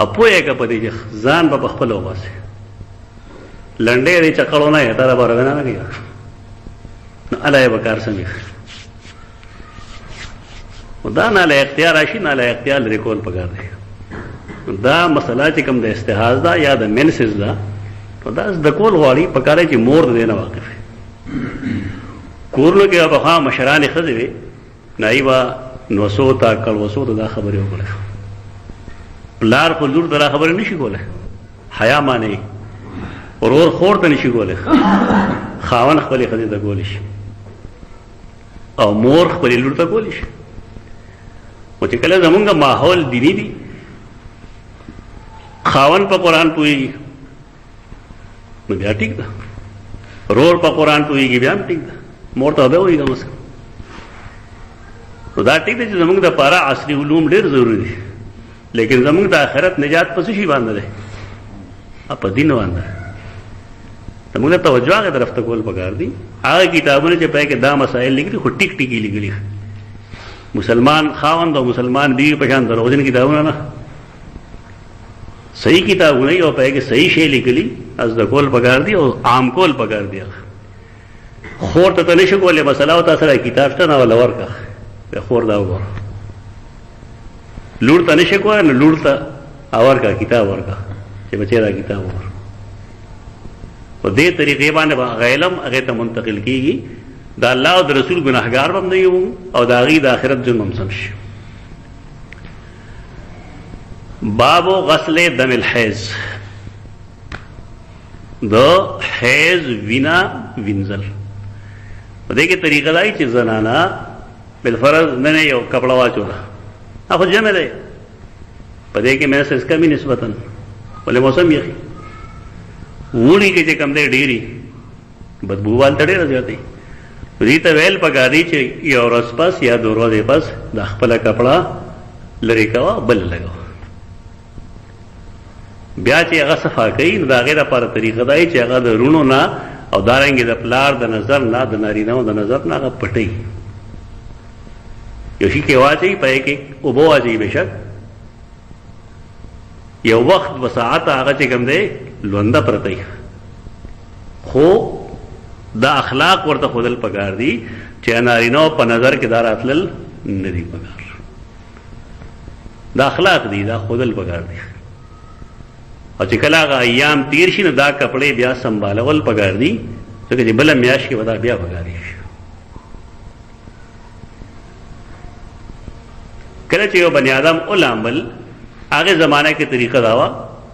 اپو یې کا پدې ځان په خپل واسه لنډې دې چکړو نه یې تر باور نه کیږي علای وکړ سمې ودا نه له اختیار راشي نه له اختیار لري کول پکار دی دا مسله چې کوم د استحاض دا یا د منسز دا دا د کول غواړي پکاره چې مور دې نه واقف کورلو کې په خوا مشران خزي وي نایبا نو سو تا کل وسو دا خبره وکړه پلار خو لور دا خبره نشي کوله حیا معنی ورور خور ته نشي کوله خاون خپل خزي ته کول شي او مور خپل لور ته کول شي او چې کله زمونږ ماحول دینی دی خاون په قرآن پوهیږي نو بیا ټیک ده رور په قرآن پوهیږي بیا هم ټیک ده مور ته به وایي کم از کم نو دا ټیک دی چې زموږ دپاره عصري علوم ډېر ضروري دي، لیکن زموږ د آخرت نجات په څه شي باندې دی؟ په دین باندې. زموږ ته توجه هغې طرف ته کول پکار دي. هغه کتابونه چې پای کې دا مسایل لیکلي خو ټیک ټیکي لیکلي، مسلمان خاوند او مسلمان بیوی په شان دروغجن کتابونه نه، صحیح کتابونه او پای کې صحیح شی لیکلي از د کول پکار دي او عام کول پکار دي. خور ته نشي کولای مسله او تاسو را کتاب شته نه ولا ورکه په خور دا وګوره، لور ته نشي کولای نو لور ته اورکه کتاب ورکه چې بچی دا کتاب وګوره. په دې طریقې باندې علم هغه ته منتقل کیږي، دا الله او د رسول ګناهګار هم نه یو او دا غي د آخرت جنم سم شي. باب غسل دم الحیض، د حیض وینا وینځل. په دې کې طریقه دا چې زنانا بالفرض نه یو کپڑا واچوله، هغه جمع دی. په دې کې مې سس کمی نسبتاً ولې موسم یې وړي کې چې کم دی ډېری بدبو والته ډېره زیاتې. دې ته ویل پکار دي چې یو ورځ پس یا 2 ورځې پس د خپله کپڑا لرې کوه بل لګوه. بیا چې هغه صفا کوي نو د هغې دپاره طریقه دا چې هغه د رونو نه او دارنګې د پلار د نظر نه د نارینهو د نظر نه هغه پټوي، یو شي کې واچوي، پای کې اوبه واچوي بېشک، یو وخت و ساعت هغه چې کوم دی لونده پرته وي، خو دا اخلاق ورته ښودل پکار دي چې نارینهو په نظر کې دا راتلل نه دي پکار. دا اخلاق دي، دا ښودل پکار دي. او چې کله هغه ایام تیر شي نو دا کپړې بیا سنبالول پکار دي، ځکه چې بله میاشت کې به دا بیا پکار دي. کله چې یو بني آدم ولامل هغه زمانه کې طریقه دا وه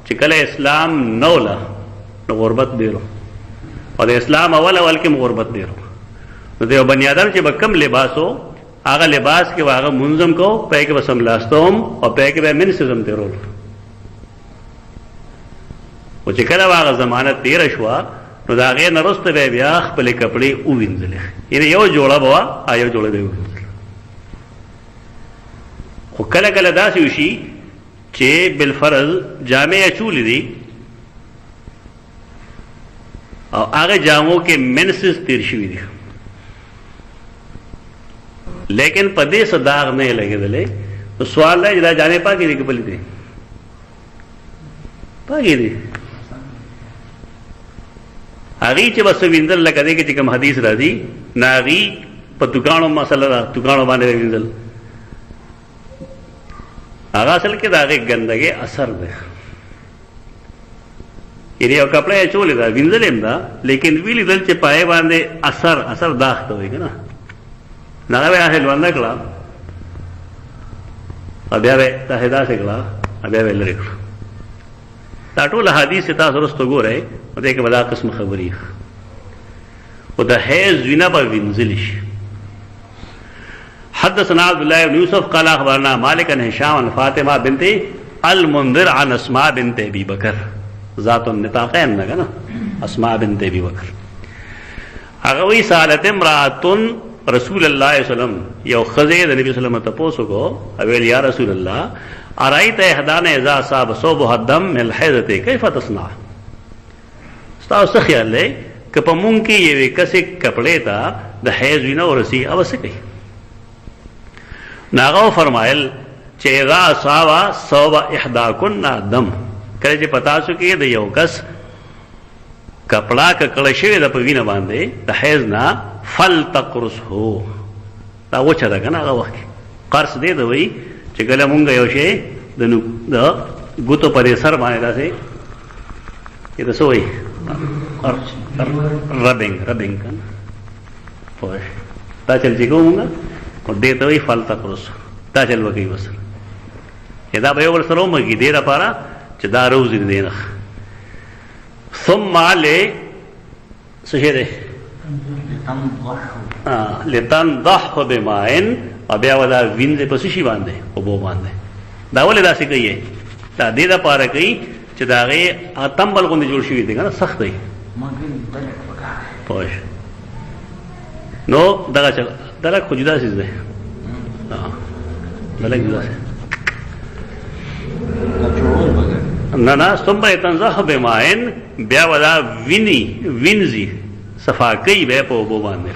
چې کله اسلام نو له نو غربت ډېرو، او د اسلام اول کې غربت ډېرو. نو د یو بني آدم چې به کم لباس و هغه لباس کې به هغه منظم کو، پای کې به سملاسته هم او پای کې به منسزم تېرول. او چې کله هغه زمانه تېره شوه نو د هغې نه وروسته به بیا خپلې کپړې ووینځلې، یعنې یو جوړه به وه یو جوړه به یې ووینځله. خو کله کله داسې وشي چې بالفرض جامې اچولې دي او هغه جامو کې منسز تیر شوي دي، لیکن په دې څه داغ نه یې لګېدلی. نو سوال دی چې دا جامې پاکې دي که بلې دي؟ پاکې دي. هغې چې بس وینځل لکه دی کې چې کوم حدیث راځي نه هغې په دوکانو مسله ده، دوکانو باندې وینځل هغه اصل کې د هغې ګندګۍ اثر دی. یعنې یو کپړه یې اچولې ده وینځلې هم ده، لیکن ویې لیدل چې پای باندې اثر داغ ته وایي که نه، نو هغه به یې هسې لونده کړه او بیا به یې داسې داسې کړه او بیا به یې لرې کړه. دا ټول احادیث چې تاسو وروسته ګورئ نو دې کې به دا قسم خبرې خو د حیض وینه به وینځلی شي. حدثنا عبد الله بن يوسف قال اخبرنا مالك عن هشام عن فاطمه بنت المنذر عن اسماء بنت ابي بكر ذات النطاقين نه اسماء بنت ابي بكر. هغه وی سالت امراه رسول الله صلی الله علیه وسلم، یو خزه د نبی صلی الله علیه وسلم تاسو کو اویل یا رسول الله ارایت احدانا اذا اصاب صوبها الدم من الحیضه کیف تصنع؟ تاسو خیال لې که په مونږ کې یوې کسې کپړې ته د حیض وینه ورسي او څه کوي؟ ناغو فرمایل چې اذا اصاب صوب احداکن دم، کله چې پتا شو کې د یو کس کپڑا ککړه شوې ده په وینه باندې د حیض نه فلتقرصه، دا وچه ده که نه هغه وخت کې قرص دی ته وایي چې کله مونږ یو شی د ګوتو په دې سر باندې داسې چې ته څه وایي ربینګ که نه پوه شئ دا چل چې کوو مونږ نو دې ته وایي فلتقرصه، دا چل به کوي ورسره چې دا به یو ورسره ومږي دې دپاره چې دا روزي دی نه. ثم څه شی دی لتنضح بماء، او بیا ودا وینځي په څه شي باندې اوبو باندې. دا ولې داسې کوي؟ دا دې دپاره کوي چې د هغې تمبل غوندې جوړ شوي دی که نه سخت دی پوه شو. نو دغه خو جدا څیز دی بلک جدا سے کچوړ بغیر نه ثم يتنزه بماء بیا ودا وینزی صفا کوي به په وبو باندې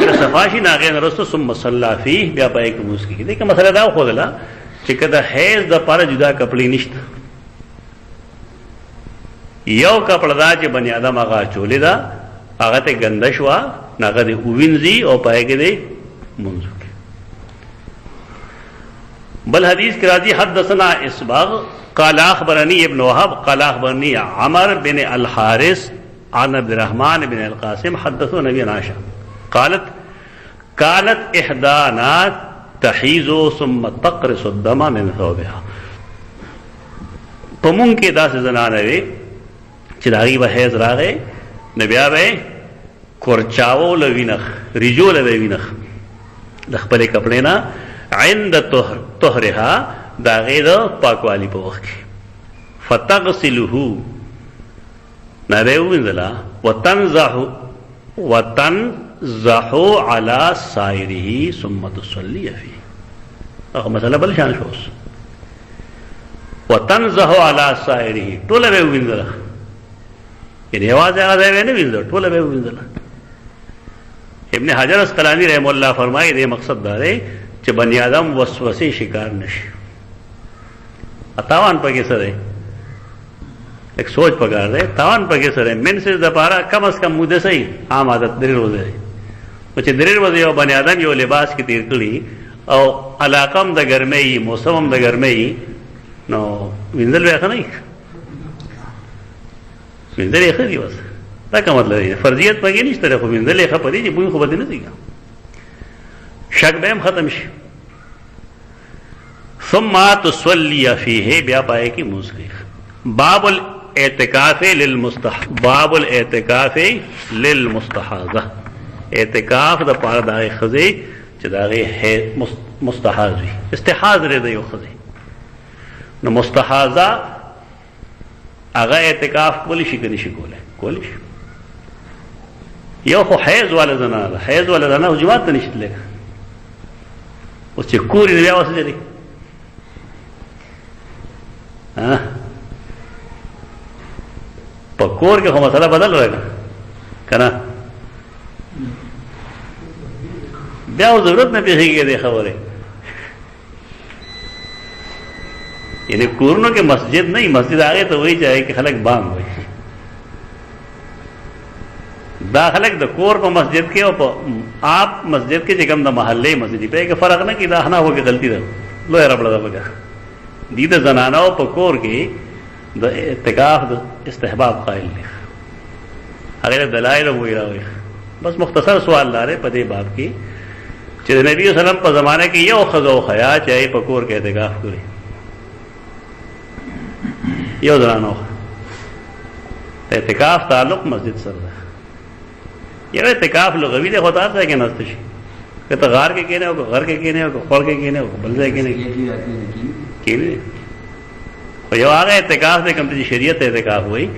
کله صفا شي ناغه رسول ثم صلى فيه بیا پای کې موس کی دغه مسله دا خو دلا چې کله حیض د پاره جدا کپڑے نشته یو کپڑا دا چې بنی آدم هغه چولې دا هغه ته ګندش وا ناغه دی وینزی او پای کې دی منځ بل حدیث کی راضی حدثنا اسباغ قال اخبرني ابن وهب قال اخبرني عمر بن الحارث عن عبد الرحمن بن القاسم حدثوا نبي عائشة قالت كانت احدانا تحيز ثم تقرص الدم من ثوبها پمون کې داسې زنانه وي چې داغي به حیض راغی نبیا به کورچاو لوینخ رجو لوینخ د خپل کپڑے نه عند طهرها دا غیر پاکوالی په وخت کې فتغسله نبیو انزلا وتنزح على سائره ثم تصلي فيه هغه مسله بل شان شوس وتنزح على سائره ټول به وینځل یعنی आवाज هغه دی نه وینځل ټول به وینځل ابن حجر اسقلانی رحم الله فرمایي دې مقصد دا دی چې بنی آدم وسوسه شکار نشي تاوان پکې سره ایک سوچ پکار دے تاوان پکې سره من سے دپاره کم از کم موده صحیح عام عادت درې ورځې او چې درې ورځې یو بنی آدم یو لباس کې تیر کړي او علاقم د ګرمۍ موسم د ګرمۍ نو وینځل وای نه وینځل یې خري وس دا کوم مطلب دی فرضیت پکې نشته خو وینځل یې خپري چې بوی خو بده نه دیګا شک به ختم شي ثم تصلي فيه بیا پای کی موسیقی باب الاعتکاف للمستحاضه اعتکاف د پاره د خزي چې داغه مستحاض وي استحاض لري د یو خزي نو مستحاضه هغه اعتکاف کولی شي کني شي کولی شي یو خو حیض ولا زنانه او جماعت ته نشته لګه او چې کورې بیا وسه دي ها پکور کې خو مسله بدل راغله کنه بیا ضرورت نه پیږي دې خبره یعنی کورونو کې مسجد نه مسجد هغه ته وایي چې خلک بام وایي دا خلک د کور په مسجد کې او په آپ مسجد کې چې کوم د محلې مسجد په کې فرق نه کې دا نه هوګه غلطي ده لوی رب لدا وګه دي د زنانو په کور کې د اعتکاف د استحباب قائل دي هغه دلایل وې راوي بس مختصر سوال لاره په دې باب کې چې نبی صلی الله علیه وسلم په زمانه کې یو خزو خیا چې په کور کې اعتکاف کړی یو زنانو اعتکاف تعلق مسجد سره ده یو اعتکاف لغوی ده خدا ته کې نهسته شي کته غار کې کېنه او غر کې کېنه او خور کې کېنه او بل ځای کې نه کېنه خو یو هغه اعتکاف دې کوم چې شریعت اعتکاف وایي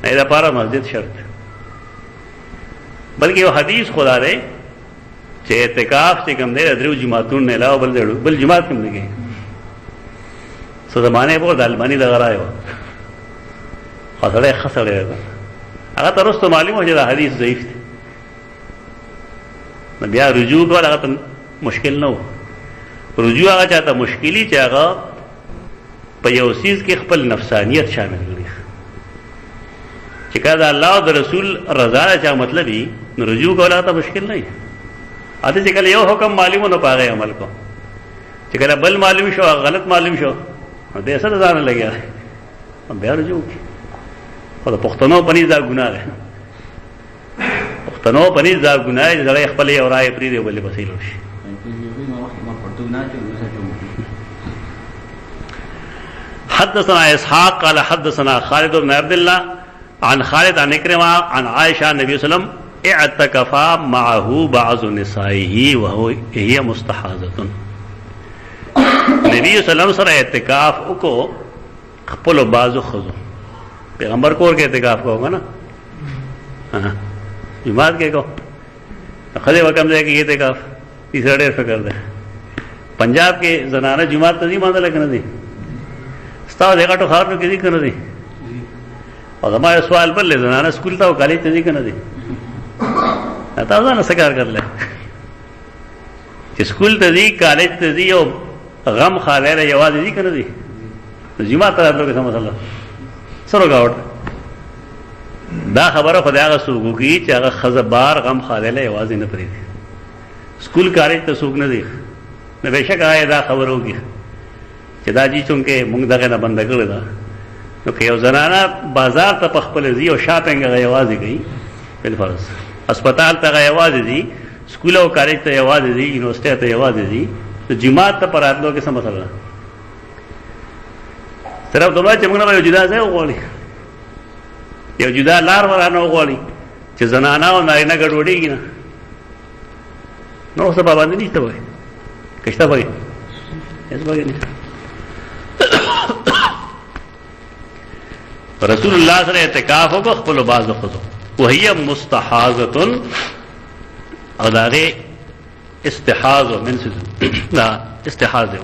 نه دا لپاره مسجد شرط بلکې یو حدیث خدا ده چې اعتکاف چې کوم دی درو جماعتون نه علاوه بل جماعت کوم دی څه زمانه په دالبانی دغه رايو خسرې هغه ترسته معلومه چې دا حدیث ضعیف دی بیا رجوع کول هغه مشکل نه و رجوع هغه چاته مشکلی چې هغه په یو سیز کې خپل نفسانیت شامل کړي چې کله الله او رسول رضا چا مطلب یې رجوع کول هغه مشکل نه دی اته چې کله یو حکم معلومه نه پاره عمل کو چې کله بل معلوم شو غلط معلوم شو دې سره ځان لګیا بیا رجوع او د پښتنو پنځه دا ګناه ده پښتنو پنځه دا ګناه چې سره خپل یو راي پری دی بلې بسې لوشي حدثنا اسحاق قال حدثنا خالد بن عبد الله عن خالد عن اكرمه عن عائشه النبي صلى الله عليه وسلم اعتكف معه بعض نسائه وهو هي مستحاضه نبی صلی الله علیه وسلم اعتکاف کو خپل بازو خزو پیغمبر کور کے اعتکاف کو ہوگا نا جماعت کے کو خدے وکم دے کہ یہ اعتکاف تیسرا ڈیر فکر دے पंजाब के जनाना जुमात तो नहीं मानता कि नहीं स्ताव देखा तो खार किसी कर नहीं और हमारे सवाल पर ले जनाना स्कूल था वो कॉलेज तो नहीं कर नहीं आता ना सकार कर ले स्कूल तो दी कॉलेज तो दी और गम खा ले रहे आवाज नहीं कर दी जुमात आप लोग समझ लो सरो गावट दा खबर खुदा का सूखू की चाहे खजबार गम खा ले आवाज ही न पड़ी थी स्कूल कॉलेज तो सूख न दी न बेशक आए दा खबर होगी दाजी चूंकि मुंग दगे न बंद कर दा तो क्यों जनाना बाजार तक पखपल दी और शॉपिंग आवाज ही गई बिलफर्ज अस्पताल तक आवाज दी स्कूल और कॉलेज तक आवाज दी यूनिवर्सिटी तक आवाज दी तो जुमात तक पर आदलों के समझ रहा सिर्फ दोनों चमकना भाई जुदा से गोली ये जुदा लार वाला ना गोली जो जनाना और नारीना गड़बड़ी की ना नो सब पाबंदी नहीं था भाई किस्ता भाई ऐसा भाई नहीं रसूलुल्लाह से एतकाफ हो खपल बाज खुद वही मुस्तहाजतुन अदारे इस्तिहाज मिन ना इस्तिहाज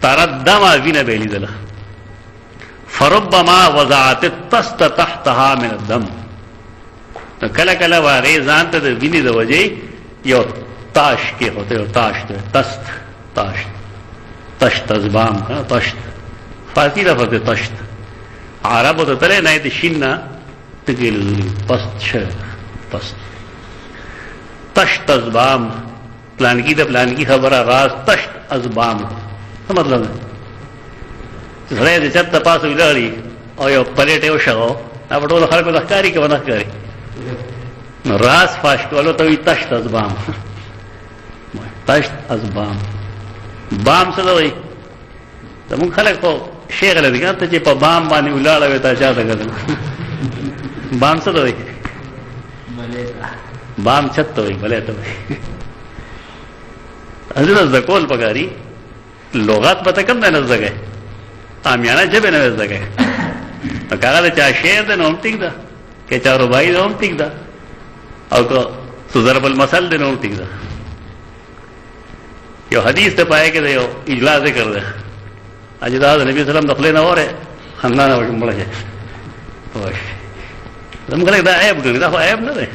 तरद्दम विन बेली दला फरुब्बमा वज़ात तस्त तहतहा मिन दम तो कला कला वारे जानते तो विनी द वजह यो ताश के होते हो ताश तो तस्त ताश तश्त अज़बाम का तश्त फारसी लफ्ज़ तश्त आरब होता तले नहीं तो शिन्ना तकेल पस्त पस्त तश्त अज़बाम प्लान की खबर राज तश्त अज़बाम का मतलब है सरे de chatta paso ilari o yo palete o shago na bado la kharko dakari ke bana kari no ras fash ko lo to tasht azbam bam se lo to mun khalak ko sheikh la diga to je pa bam bani ulala veta cha ta gadal bam se lo bam chat to bale to azra zakol pagari लोगात पता कब ना नजर गए आमियाना जब न नजर गए तो कहा चाहे शेर दे नोम टिक दा के चारो भाई नोम टिक दा और को सुजरबल मसल दे नोम टिक दा यो हदीस ते पाए के यो इजला से कर दे आज दाद नबी सल्लम दखले ना और है खन्ना ना बड़ा है ओए तुम कहे दा ऐब कर दा ऐब ना दे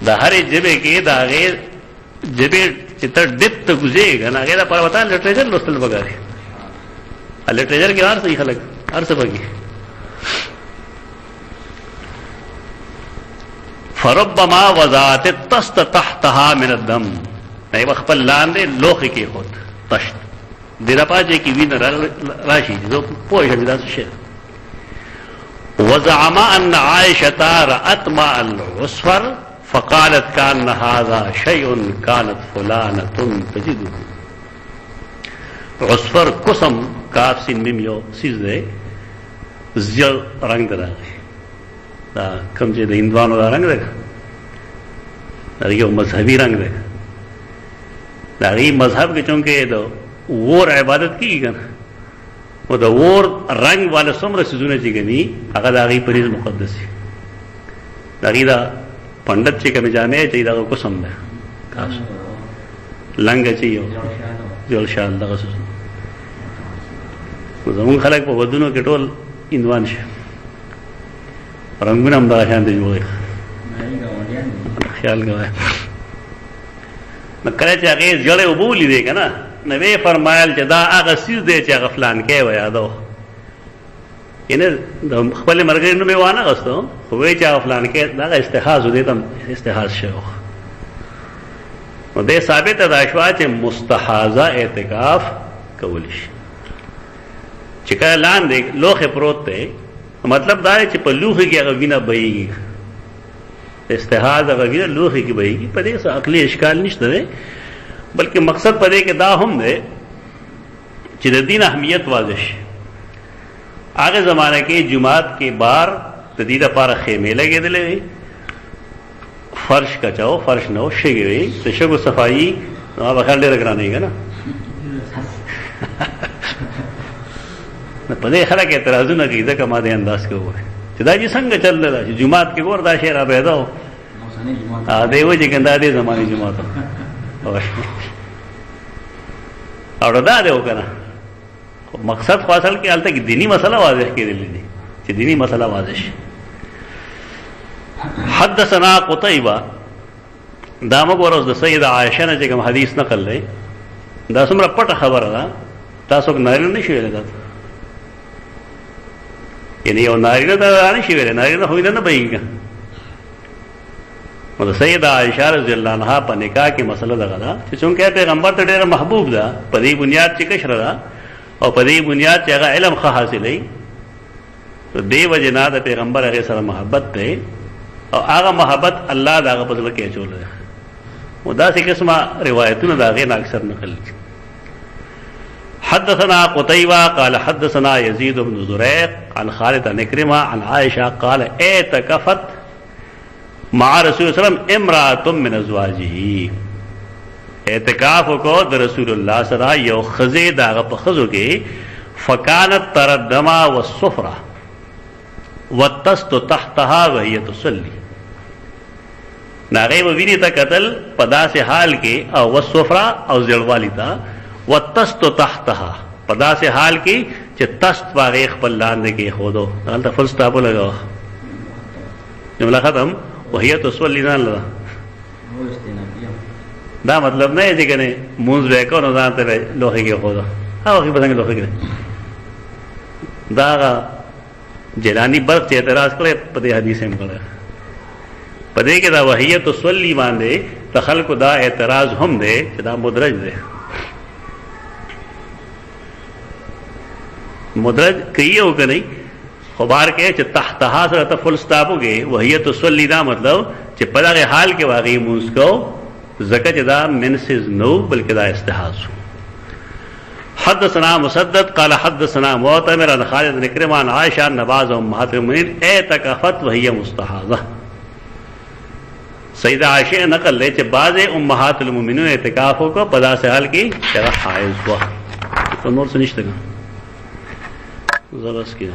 दा हरे जबे के दागे जबे चित्र डिप तो गुजेगा ना अगर पर बता लिटरेचर लोस्तल बगारे लिटरेचर के अर्थ ही खलक अर्थ बगी फरब्बमा वज़ात तस्त तहतहा मिन दम नहीं वखपल लांदे लोख के होत तश्त दिरापाजे की विन राशि जो पोय विदा से वज़अमा अन आयशा रअत मा अल-उसफर फ़क़ालत कान हाज़ा शयउन कानत फ़ुलानतुन तजिदुहु उसफर कुसम काफ सिन मिम यो सीज़े ज़ियल रंग दरा दा कम जे हिंदुआनो दा रंग देखा यो मजहबी रंग देखा दागी मजहब के चूंकि तो वोर इबादत की ना वो तो वोर रंग वाले समर सिजुने चाहिए नहीं अगर दागी परीज मुकद्दस दागी दा पंडित ची कमी जाने चाहिए दागो को समझे काश लंग चाहिए जोल शाल दागो सुन तो जमुन खलक पर वदुनो के टोल इंदवान शे रंगुन हम दाग शांत जोड़े ख्याल गवाए न करे चाहे जड़े उबूली देगा ना न वे फरमायल जदा आगा सीज दे चाहे गफलान के वया दो इन्हें खपले मरगे इन्हों में वाना गस्तो हुए चाहे गफलान के दागा इस्तेहाज उदे तम इस्तेहाज शेख उदे साबित दाशवा चे मुस्तहाजा एतिकाफ कबूलिश चिका लान देख लोखे प्रोते मतलब दाए चे पल्लूखे की अगर बिना बईगी इस्तेहाज अगर बिना लूखे की बईगी पदे से अकली इश्काल निश्चित है बल्कि मकसद पदे के दा हम दे चिदीन अहमियत वाजिश आगे जमाने के जुमात के बार तदीदा पारा खेमे लगे दिले फर्श का चाहो फर्श न हो शेगे हुई तो शगो सफाई वहां बखाले रखना नहीं है ना पदे खड़ा के तराजू ना की कमा दे अंदाज के ऊपर चिदा जी संग चल रहा जुमात के गोर दा शेरा पैदा हो देवो जी गंदा दे जमाने जुमात او دا دی وکنه مقصد خو اصل کې حالت کې دینی مسله واضح کېدلې دي چې دینی مسله واضح شي. حدثنا قتيبة دا موږ ورځ د سیده عائشه نه چې کوم حدیث نقل لې دا څومره پټه خبره ده تاسو نارینه نشي ویل دا یعنی یو نارینه دا نشي ویل نارینه خو نه بهیږي. نو د سیده عائشه رضی الله عنها په نکاح کې مسله ده غدا چې څنګه پیغمبر ته ډېر محبوب ده په دې بنیاد چې کشره ده او په دې بنیاد چې هغه علم ښه حاصلې نو دې وجه نه د پیغمبر هغه سره محبت ده او هغه محبت الله دا هغه په ځل کې اچول ده. و دا سی قسمه روایتونه دا غیر اکثر نقل. حدثنا قتيبة قال حدثنا يزيد بن زريق عن خالد بن عكرمة عن عائشة قال اعتكفت مع رسول الله صلی اللہ علیہ وسلم امرأة من ازواجه اعتکاف کو د رسول الله سره یو خزه داغه په خزو کې فکانت تردما والصفرة والتست تحتها وهي تصلي ناغه ویني تا قتل پدا سے حال کې او والصفرة او زړوالی تا والتست تحتها پدا سے حال کې چې تست باغ خپل لاندې کې خودو دلته فل سټاپ لگاو جمله ختم وهي تصلي نه لدا دا مطلب نه دی کنه مونږ وکړو نو ځان ته لوخي کې خدا هغه په څنګه لوخي کې دا جیلانی برق ته اعتراض کړي په دې حدیث هم کړه په دې کې دا وهي تصلي باندې تخلق دا اعتراض هم دی چې دا مدرج دی مدرج کایو کني خبر کې چې تحتها سره ته فل سٹاپوږي وهي تصلي دا مطلب چې په دغه حال کې واقعي مونږ کو زکت دا منسز نو بلکہ دا استحاض. حدثنا مسدد قال حدثنا معتمر عن خالد بن عكرمة عن عائشة ان بعض امهات المؤمنين اعتكفت وهي مستحاضة. سیدہ عائشہ نقل لے کہ بعض امہات المؤمنین اعتکافوں کو پدا سے حال کی جگہ حائض ہوا تو نور سے نشتے گا ذرا اس کی